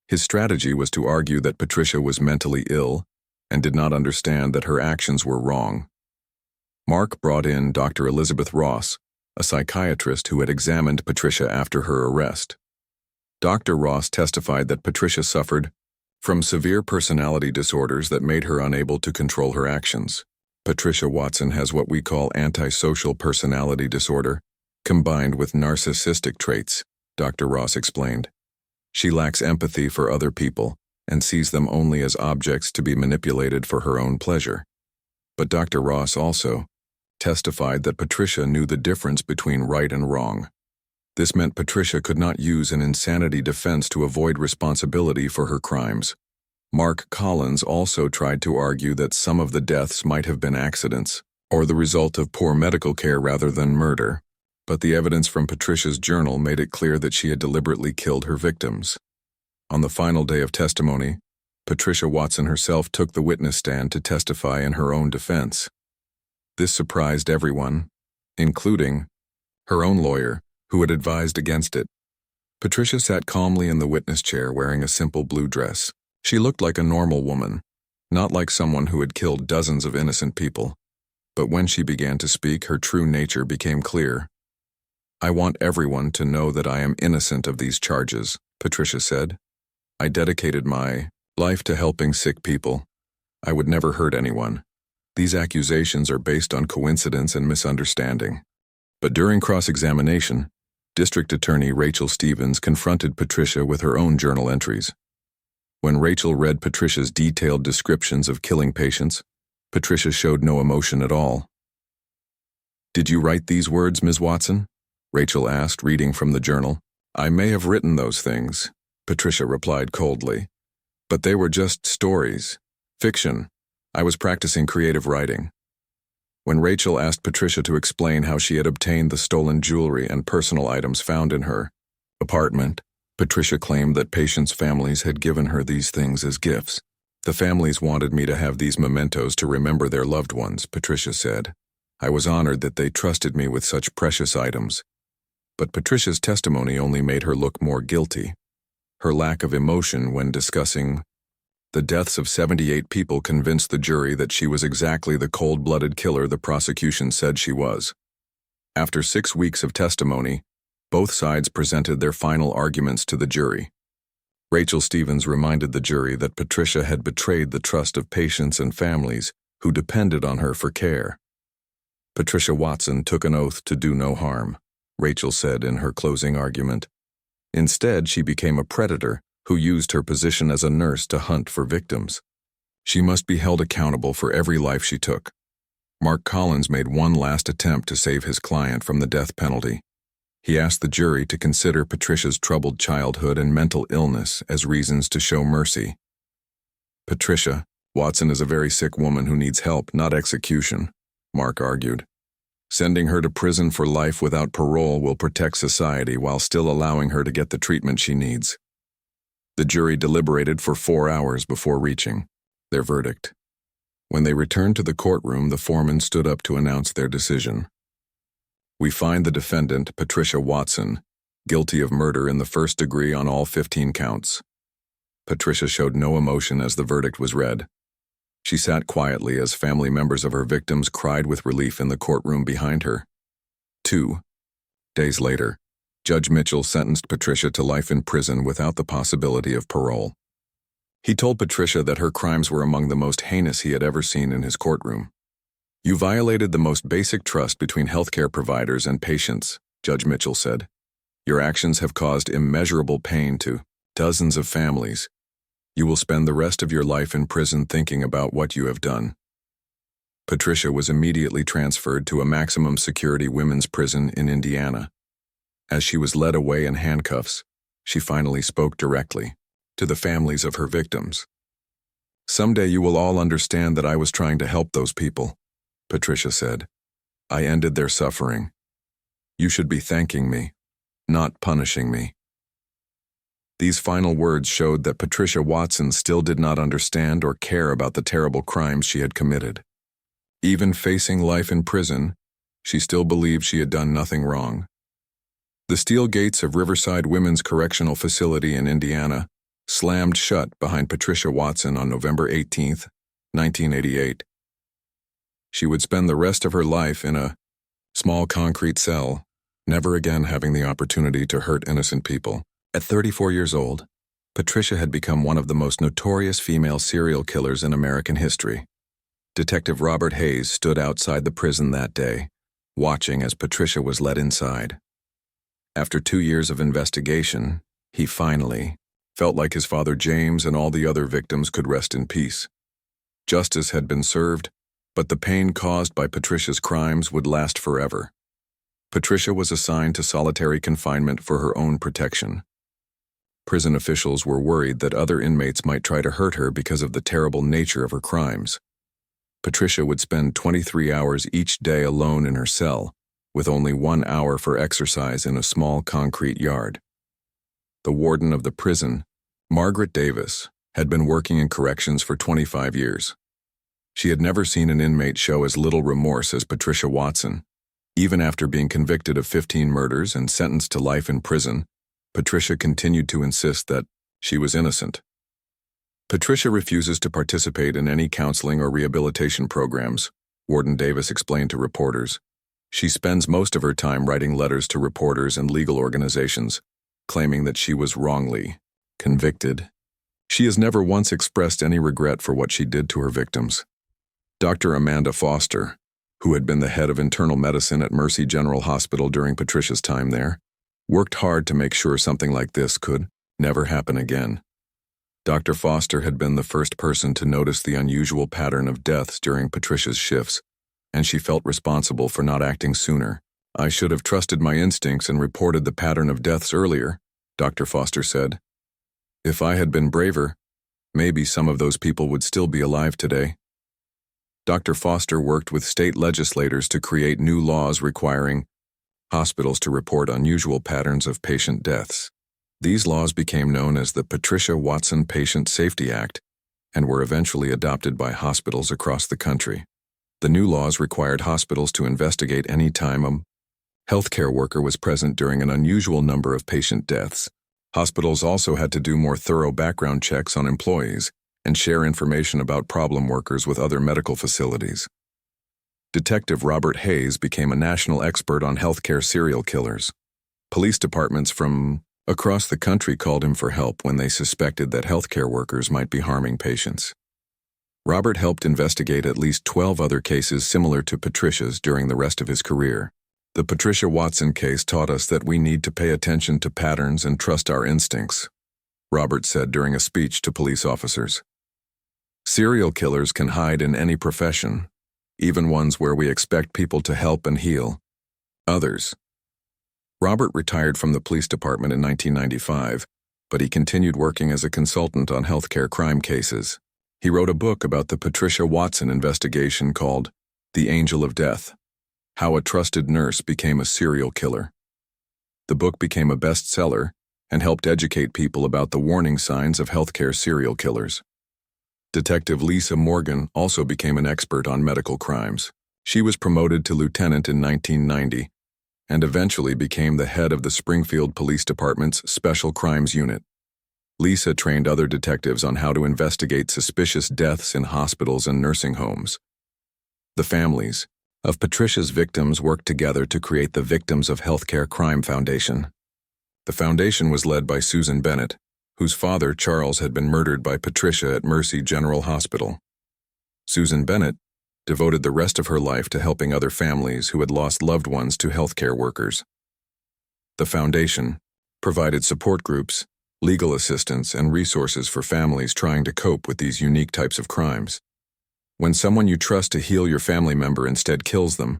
His strategy was to argue that Patricia was mentally ill and did not understand that her actions were wrong. Mark brought in Dr. Elizabeth Ross, a psychiatrist who had examined Patricia after her arrest. Dr. Ross testified that Patricia suffered from severe personality disorders that made her unable to control her actions. Patricia Watson has what we call antisocial personality disorder, combined with narcissistic traits, Dr. Ross explained. She lacks empathy for other people and sees them only as objects to be manipulated for her own pleasure. But Dr. Ross also testified that Patricia knew the difference between right and wrong. This meant Patricia could not use an insanity defense to avoid responsibility for her crimes. Mark Collins also tried to argue that some of the deaths might have been accidents, or the result of poor medical care rather than murder, but the evidence from Patricia's journal made it clear that she had deliberately killed her victims. On the final day of testimony, Patricia Watson herself took the witness stand to testify in her own defense. This surprised everyone, including her own lawyer, who had advised against it. Patricia sat calmly in the witness chair wearing a simple blue dress. She looked like a normal woman, not like someone who had killed dozens of innocent people. But when she began to speak, her true nature became clear. "I want everyone to know that I am innocent of these charges," Patricia said. "I dedicated my life to helping sick people. I would never hurt anyone. These accusations are based on coincidence and misunderstanding." But during cross-examination, District Attorney Rachel Stevens confronted Patricia with her own journal entries. When Rachel read Patricia's detailed descriptions of killing patients, Patricia showed no emotion at all. "Did you write these words, Ms. Watson?" Rachel asked, reading from the journal. "I may have written those things," Patricia replied coldly. "But they were just stories. Fiction. I was practicing creative writing." When Rachel asked Patricia to explain how she had obtained the stolen jewelry and personal items found in her apartment, Patricia claimed that patients' families had given her these things as gifts. "The families wanted me to have these mementos to remember their loved ones," Patricia said. "I was honored that they trusted me with such precious items." But Patricia's testimony only made her look more guilty. Her lack of emotion when discussing the deaths of 78 people convinced the jury that she was exactly the cold-blooded killer the prosecution said she was. After 6 weeks of testimony, both sides presented their final arguments to the jury. Rachel Stevens reminded the jury that Patricia had betrayed the trust of patients and families who depended on her for care. "Patricia Watson took an oath to do no harm," Rachel said in her closing argument. "Instead, she became a predator who used her position as a nurse to hunt for victims. She must be held accountable for every life she took." Mark Collins made one last attempt to save his client from the death penalty. He asked the jury to consider Patricia's troubled childhood and mental illness as reasons to show mercy. "Patricia Watson is a very sick woman who needs help, not execution," Mark argued. "Sending her to prison for life without parole will protect society while still allowing her to get the treatment she needs." The jury deliberated for 4 hours before reaching their verdict. When they returned to the courtroom, the foreman stood up to announce their decision. "We find the defendant, Patricia Watson, guilty of murder in the first degree on all 15 counts." Patricia showed no emotion as the verdict was read. She sat quietly as family members of her victims cried with relief in the courtroom behind her. 2 days later, Judge Mitchell sentenced Patricia to life in prison without the possibility of parole. He told Patricia that her crimes were among the most heinous he had ever seen in his courtroom. "You violated the most basic trust between healthcare providers and patients," Judge Mitchell said. "Your actions have caused immeasurable pain to dozens of families. You will spend the rest of your life in prison thinking about what you have done." Patricia was immediately transferred to a maximum security women's prison in Indiana. As she was led away in handcuffs, she finally spoke directly to the families of her victims. "Someday you will all understand that I was trying to help those people," Patricia said. "I ended their suffering. You should be thanking me, not punishing me." These final words showed that Patricia Watson still did not understand or care about the terrible crimes she had committed. Even facing life in prison, she still believed she had done nothing wrong. The steel gates of Riverside Women's Correctional Facility in Indiana slammed shut behind Patricia Watson on November 18, 1988. She would spend the rest of her life in a small concrete cell, never again having the opportunity to hurt innocent people. At 34 years old, Patricia had become one of the most notorious female serial killers in American history. Detective Robert Hayes stood outside the prison that day, watching as Patricia was led inside. After 2 years of investigation, he finally felt like his father James and all the other victims could rest in peace. Justice had been served, but the pain caused by Patricia's crimes would last forever. Patricia was assigned to solitary confinement for her own protection. Prison officials were worried that other inmates might try to hurt her because of the terrible nature of her crimes. Patricia would spend 23 hours each day alone in her cell, with only 1 hour for exercise in a small concrete yard. The warden of the prison, Margaret Davis, had been working in corrections for 25 years. She had never seen an inmate show as little remorse as Patricia Watson. Even after being convicted of 15 murders and sentenced to life in prison, Patricia continued to insist that she was innocent. Patricia refuses to participate in any counseling or rehabilitation programs, Warden Davis explained to reporters. She spends most of her time writing letters to reporters and legal organizations, claiming that she was wrongly convicted. She has never once expressed any regret for what she did to her victims. Dr. Amanda Foster, who had been the head of internal medicine at Mercy General Hospital during Patricia's time there, worked hard to make sure something like this could never happen again. Dr. Foster had been the first person to notice the unusual pattern of deaths during Patricia's shifts, and she felt responsible for not acting sooner. "I should have trusted my instincts and reported the pattern of deaths earlier," Dr. Foster said. "If I had been braver, maybe some of those people would still be alive today." Dr. Foster worked with state legislators to create new laws requiring hospitals to report unusual patterns of patient deaths. These laws became known as the Patricia Watson Patient Safety Act and were eventually adopted by hospitals across the country. The new laws required hospitals to investigate any time a healthcare worker was present during an unusual number of patient deaths. Hospitals also had to do more thorough background checks on employees and share information about problem workers with other medical facilities. Detective Robert Hayes became a national expert on healthcare serial killers. Police departments from across the country called him for help when they suspected that healthcare workers might be harming patients. Robert helped investigate at least 12 other cases similar to Patricia's during the rest of his career. "The Patricia Watson case taught us that we need to pay attention to patterns and trust our instincts," Robert said during a speech to police officers. "Serial killers can hide in any profession, even ones where we expect people to help and heal others." Robert retired from the police department in 1995, but he continued working as a consultant on healthcare crime cases. He wrote a book about the Patricia Watson investigation called The Angel of Death: How a Trusted Nurse Became a Serial Killer. The book became a bestseller and helped educate people about the warning signs of healthcare serial killers. Detective Lisa Morgan also became an expert on medical crimes. She was promoted to lieutenant in 1990 and eventually became the head of the Springfield Police Department's Special Crimes Unit. Lisa trained other detectives on how to investigate suspicious deaths in hospitals and nursing homes. The families of Patricia's victims worked together to create the Victims of Healthcare Crime Foundation. The foundation was led by Susan Bennett, whose father, Charles, had been murdered by Patricia at Mercy General Hospital. Susan Bennett devoted the rest of her life to helping other families who had lost loved ones to healthcare workers. The foundation provided support groups, legal assistance, and resources for families trying to cope with these unique types of crimes. When someone you trust to heal your family member instead kills them,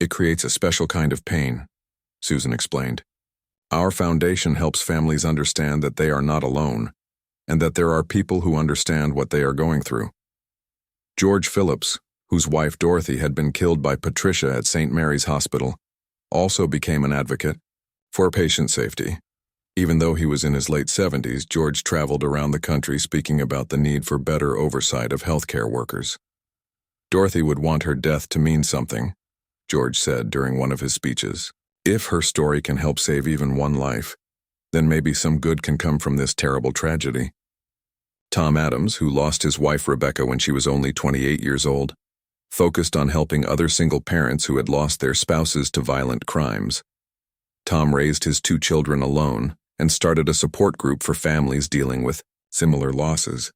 it creates a special kind of pain, Susan explained. Our foundation helps families understand that they are not alone, and that there are people who understand what they are going through. George Phillips, whose wife Dorothy had been killed by Patricia at St. Mary's Hospital, also became an advocate for patient safety. Even though he was in his late 70s, George traveled around the country speaking about the need for better oversight of healthcare workers. Dorothy would want her death to mean something, George said during one of his speeches. If her story can help save even one life, then maybe some good can come from this terrible tragedy. Tom Adams, who lost his wife Rebecca when she was only 28 years old, focused on helping other single parents who had lost their spouses to violent crimes. Tom raised his 2 children alone and started a support group for families dealing with similar losses.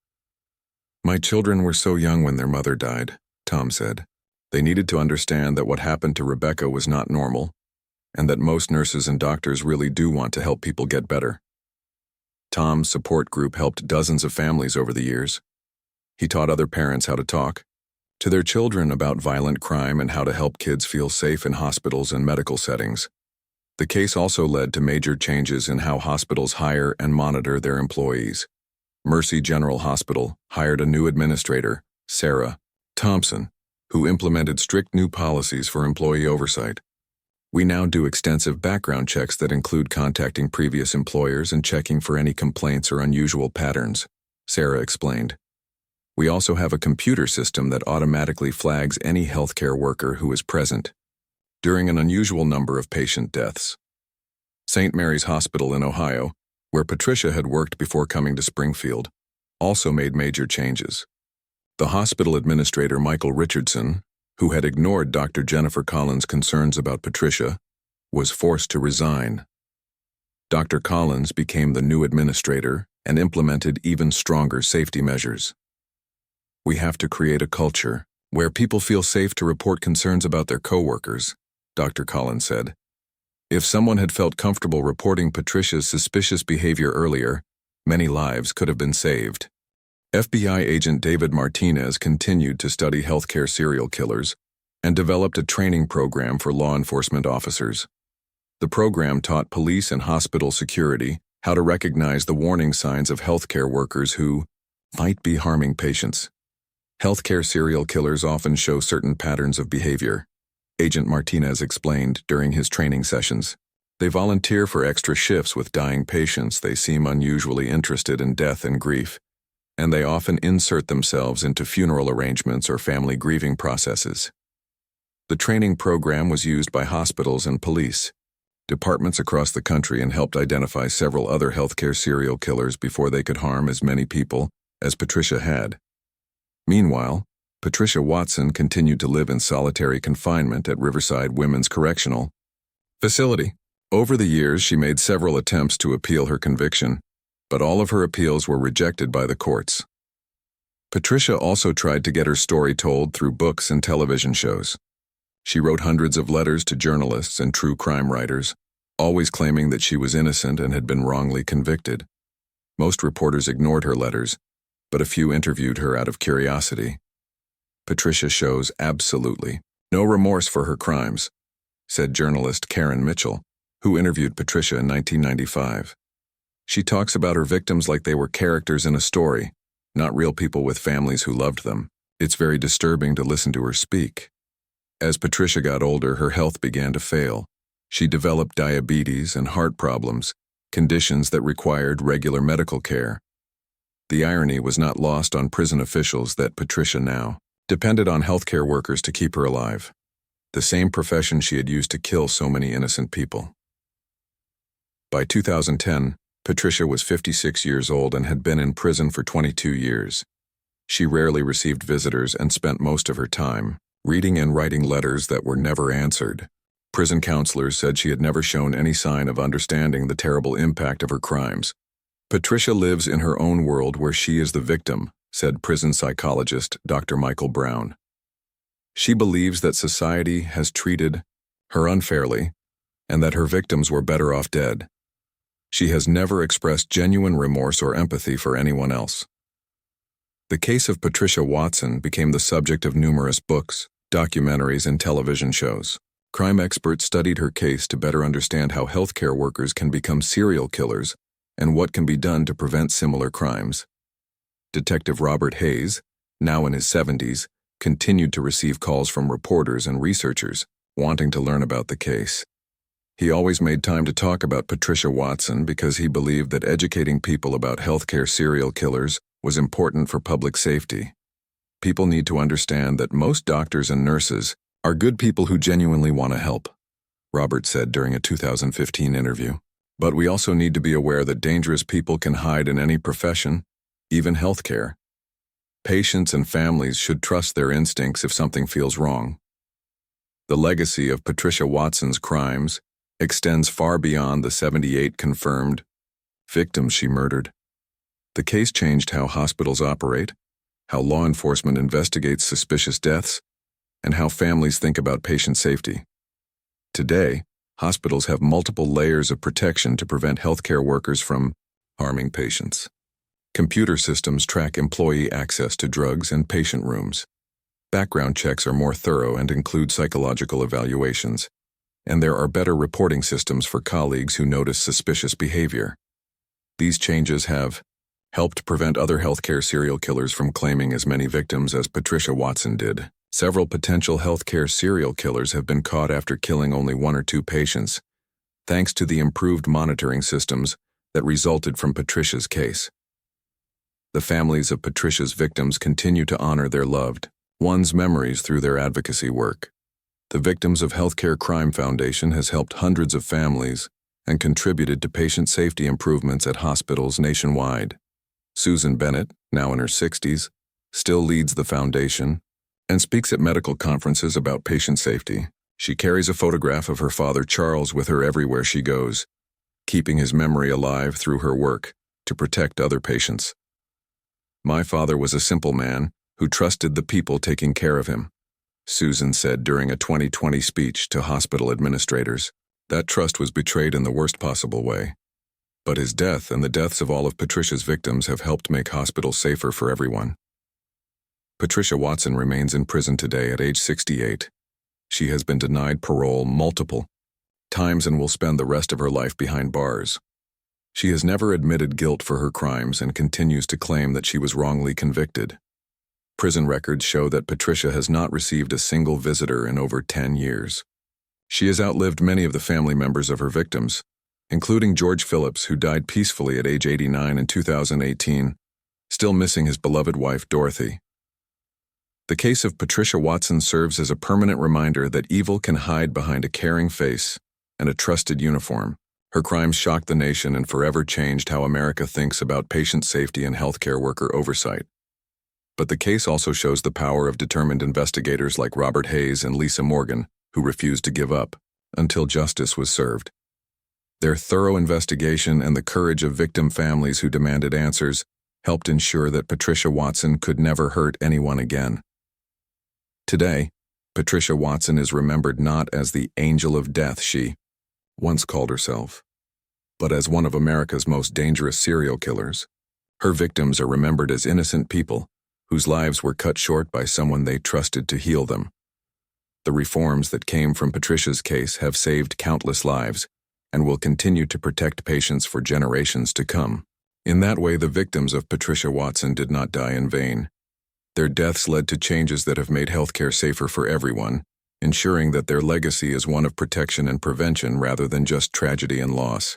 "My children were so young when their mother died," Tom said. "They needed to understand that what happened to Rebecca was not normal, and that most nurses and doctors really do want to help people get better." Tom's support group helped dozens of families over the years. He taught other parents how to talk to their children about violent crime and how to help kids feel safe in hospitals and medical settings. The case also led to major changes in how hospitals hire and monitor their employees. Mercy General Hospital hired a new administrator, Sarah Thompson, who implemented strict new policies for employee oversight. "We now do extensive background checks that include contacting previous employers and checking for any complaints or unusual patterns," Sarah explained. "We also have a computer system that automatically flags any healthcare worker who is present during an unusual number of patient deaths." St. Mary's Hospital in Ohio, where Patricia had worked before coming to Springfield, also made major changes. The hospital administrator Michael Richardson, who had ignored Dr. Jennifer Collins' concerns about Patricia, was forced to resign. Dr. Collins became the new administrator and implemented even stronger safety measures. "We have to create a culture where people feel safe to report concerns about their coworkers," Dr. Collins said. If someone had felt comfortable reporting Patricia's suspicious behavior earlier, many lives could have been saved. FBI agent David Martinez continued to study healthcare serial killers and developed a training program for law enforcement officers. The program taught police and hospital security how to recognize the warning signs of healthcare workers who might be harming patients. Healthcare serial killers often show certain patterns of behavior, Agent Martinez explained during his training sessions. They volunteer for extra shifts with dying patients. They seem unusually interested in death and grief, and they often insert themselves into funeral arrangements or family grieving processes. The training program was used by hospitals and police departments across the country and helped identify several other healthcare serial killers before they could harm as many people as Patricia had. Meanwhile, Patricia Watson continued to live in solitary confinement at Riverside Women's Correctional Facility. Over the years, she made several attempts to appeal her conviction, but all of her appeals were rejected by the courts. Patricia also tried to get her story told through books and television shows. She wrote hundreds of letters to journalists and true crime writers, always claiming that she was innocent and had been wrongly convicted. Most reporters ignored her letters, but a few interviewed her out of curiosity. Patricia shows absolutely no remorse for her crimes, said journalist Karen Mitchell, who interviewed Patricia in 1995. She talks about her victims like they were characters in a story, not real people with families who loved them. It's very disturbing to listen to her speak. As Patricia got older, her health began to fail. She developed diabetes and heart problems, conditions that required regular medical care. The irony was not lost on prison officials that Patricia now depended on healthcare workers to keep her alive, the same profession she had used to kill so many innocent people. By 2010, Patricia was 56 years old and had been in prison for 22 years. She rarely received visitors and spent most of her time reading and writing letters that were never answered. Prison counselors said she had never shown any sign of understanding the terrible impact of her crimes. "Patricia lives in her own world where she is the victim," said prison psychologist Dr. Michael Brown. "She believes that society has treated her unfairly and that her victims were better off dead. She has never expressed genuine remorse or empathy for anyone else." The case of Patricia Watson became the subject of numerous books, documentaries, and television shows. Crime experts studied her case to better understand how healthcare workers can become serial killers and what can be done to prevent similar crimes. Detective Robert Hayes, now in his 70s, continued to receive calls from reporters and researchers wanting to learn about the case. He always made time to talk about Patricia Watson because he believed that educating people about healthcare serial killers was important for public safety. People need to understand that most doctors and nurses are good people who genuinely want to help, Robert said during a 2015 interview. But we also need to be aware that dangerous people can hide in any profession, even healthcare. Patients and families should trust their instincts if something feels wrong. The legacy of Patricia Watson's crimes extends far beyond the 78 confirmed victims she murdered. The case changed how hospitals operate, how law enforcement investigates suspicious deaths, and how families think about patient safety. Today, hospitals have multiple layers of protection to prevent healthcare workers from harming patients. Computer systems track employee access to drugs and patient rooms. Background checks are more thorough and include psychological evaluations, and there are better reporting systems for colleagues who notice suspicious behavior. These changes have helped prevent other healthcare serial killers from claiming as many victims as Patricia Watson did. Several potential healthcare serial killers have been caught after killing only 1 or 2 patients, thanks to the improved monitoring systems that resulted from Patricia's case. The families of Patricia's victims continue to honor their loved ones' memories through their advocacy work. The Victims of Healthcare Crime Foundation has helped hundreds of families and contributed to patient safety improvements at hospitals nationwide. Susan Bennett, now in her 60s, still leads the foundation and speaks at medical conferences about patient safety. She carries a photograph of her father Charles with her everywhere she goes, keeping his memory alive through her work to protect other patients. "My father was a simple man who trusted the people taking care of him," Susan said during a 2020 speech to hospital administrators. That trust was betrayed in the worst possible way. But his death and the deaths of all of Patricia's victims have helped make hospitals safer for everyone. Patricia Watson remains in prison today at age 68. She has been denied parole multiple times and will spend the rest of her life behind bars. She has never admitted guilt for her crimes and continues to claim that she was wrongly convicted. Prison records show that Patricia has not received a single visitor in over 10 years. She has outlived many of the family members of her victims, including George Phillips, who died peacefully at age 89 in 2018, still missing his beloved wife, Dorothy. The case of Patricia Watson serves as a permanent reminder that evil can hide behind a caring face and a trusted uniform. Her crimes shocked the nation and forever changed how America thinks about patient safety and healthcare worker oversight. But the case also shows the power of determined investigators like Robert Hayes and Lisa Morgan, who refused to give up until justice was served. Their thorough investigation and the courage of victim families who demanded answers helped ensure that Patricia Watson could never hurt anyone again. Today, Patricia Watson is remembered not as the angel of death she once called herself, but as one of America's most dangerous serial killers. Her victims are remembered as innocent people whose lives were cut short by someone they trusted to heal them. The reforms that came from Patricia's case have saved countless lives and will continue to protect patients for generations to come. In that way, the victims of Patricia Watson did not die in vain. Their deaths led to changes that have made healthcare safer for everyone, ensuring that their legacy is one of protection and prevention rather than just tragedy and loss.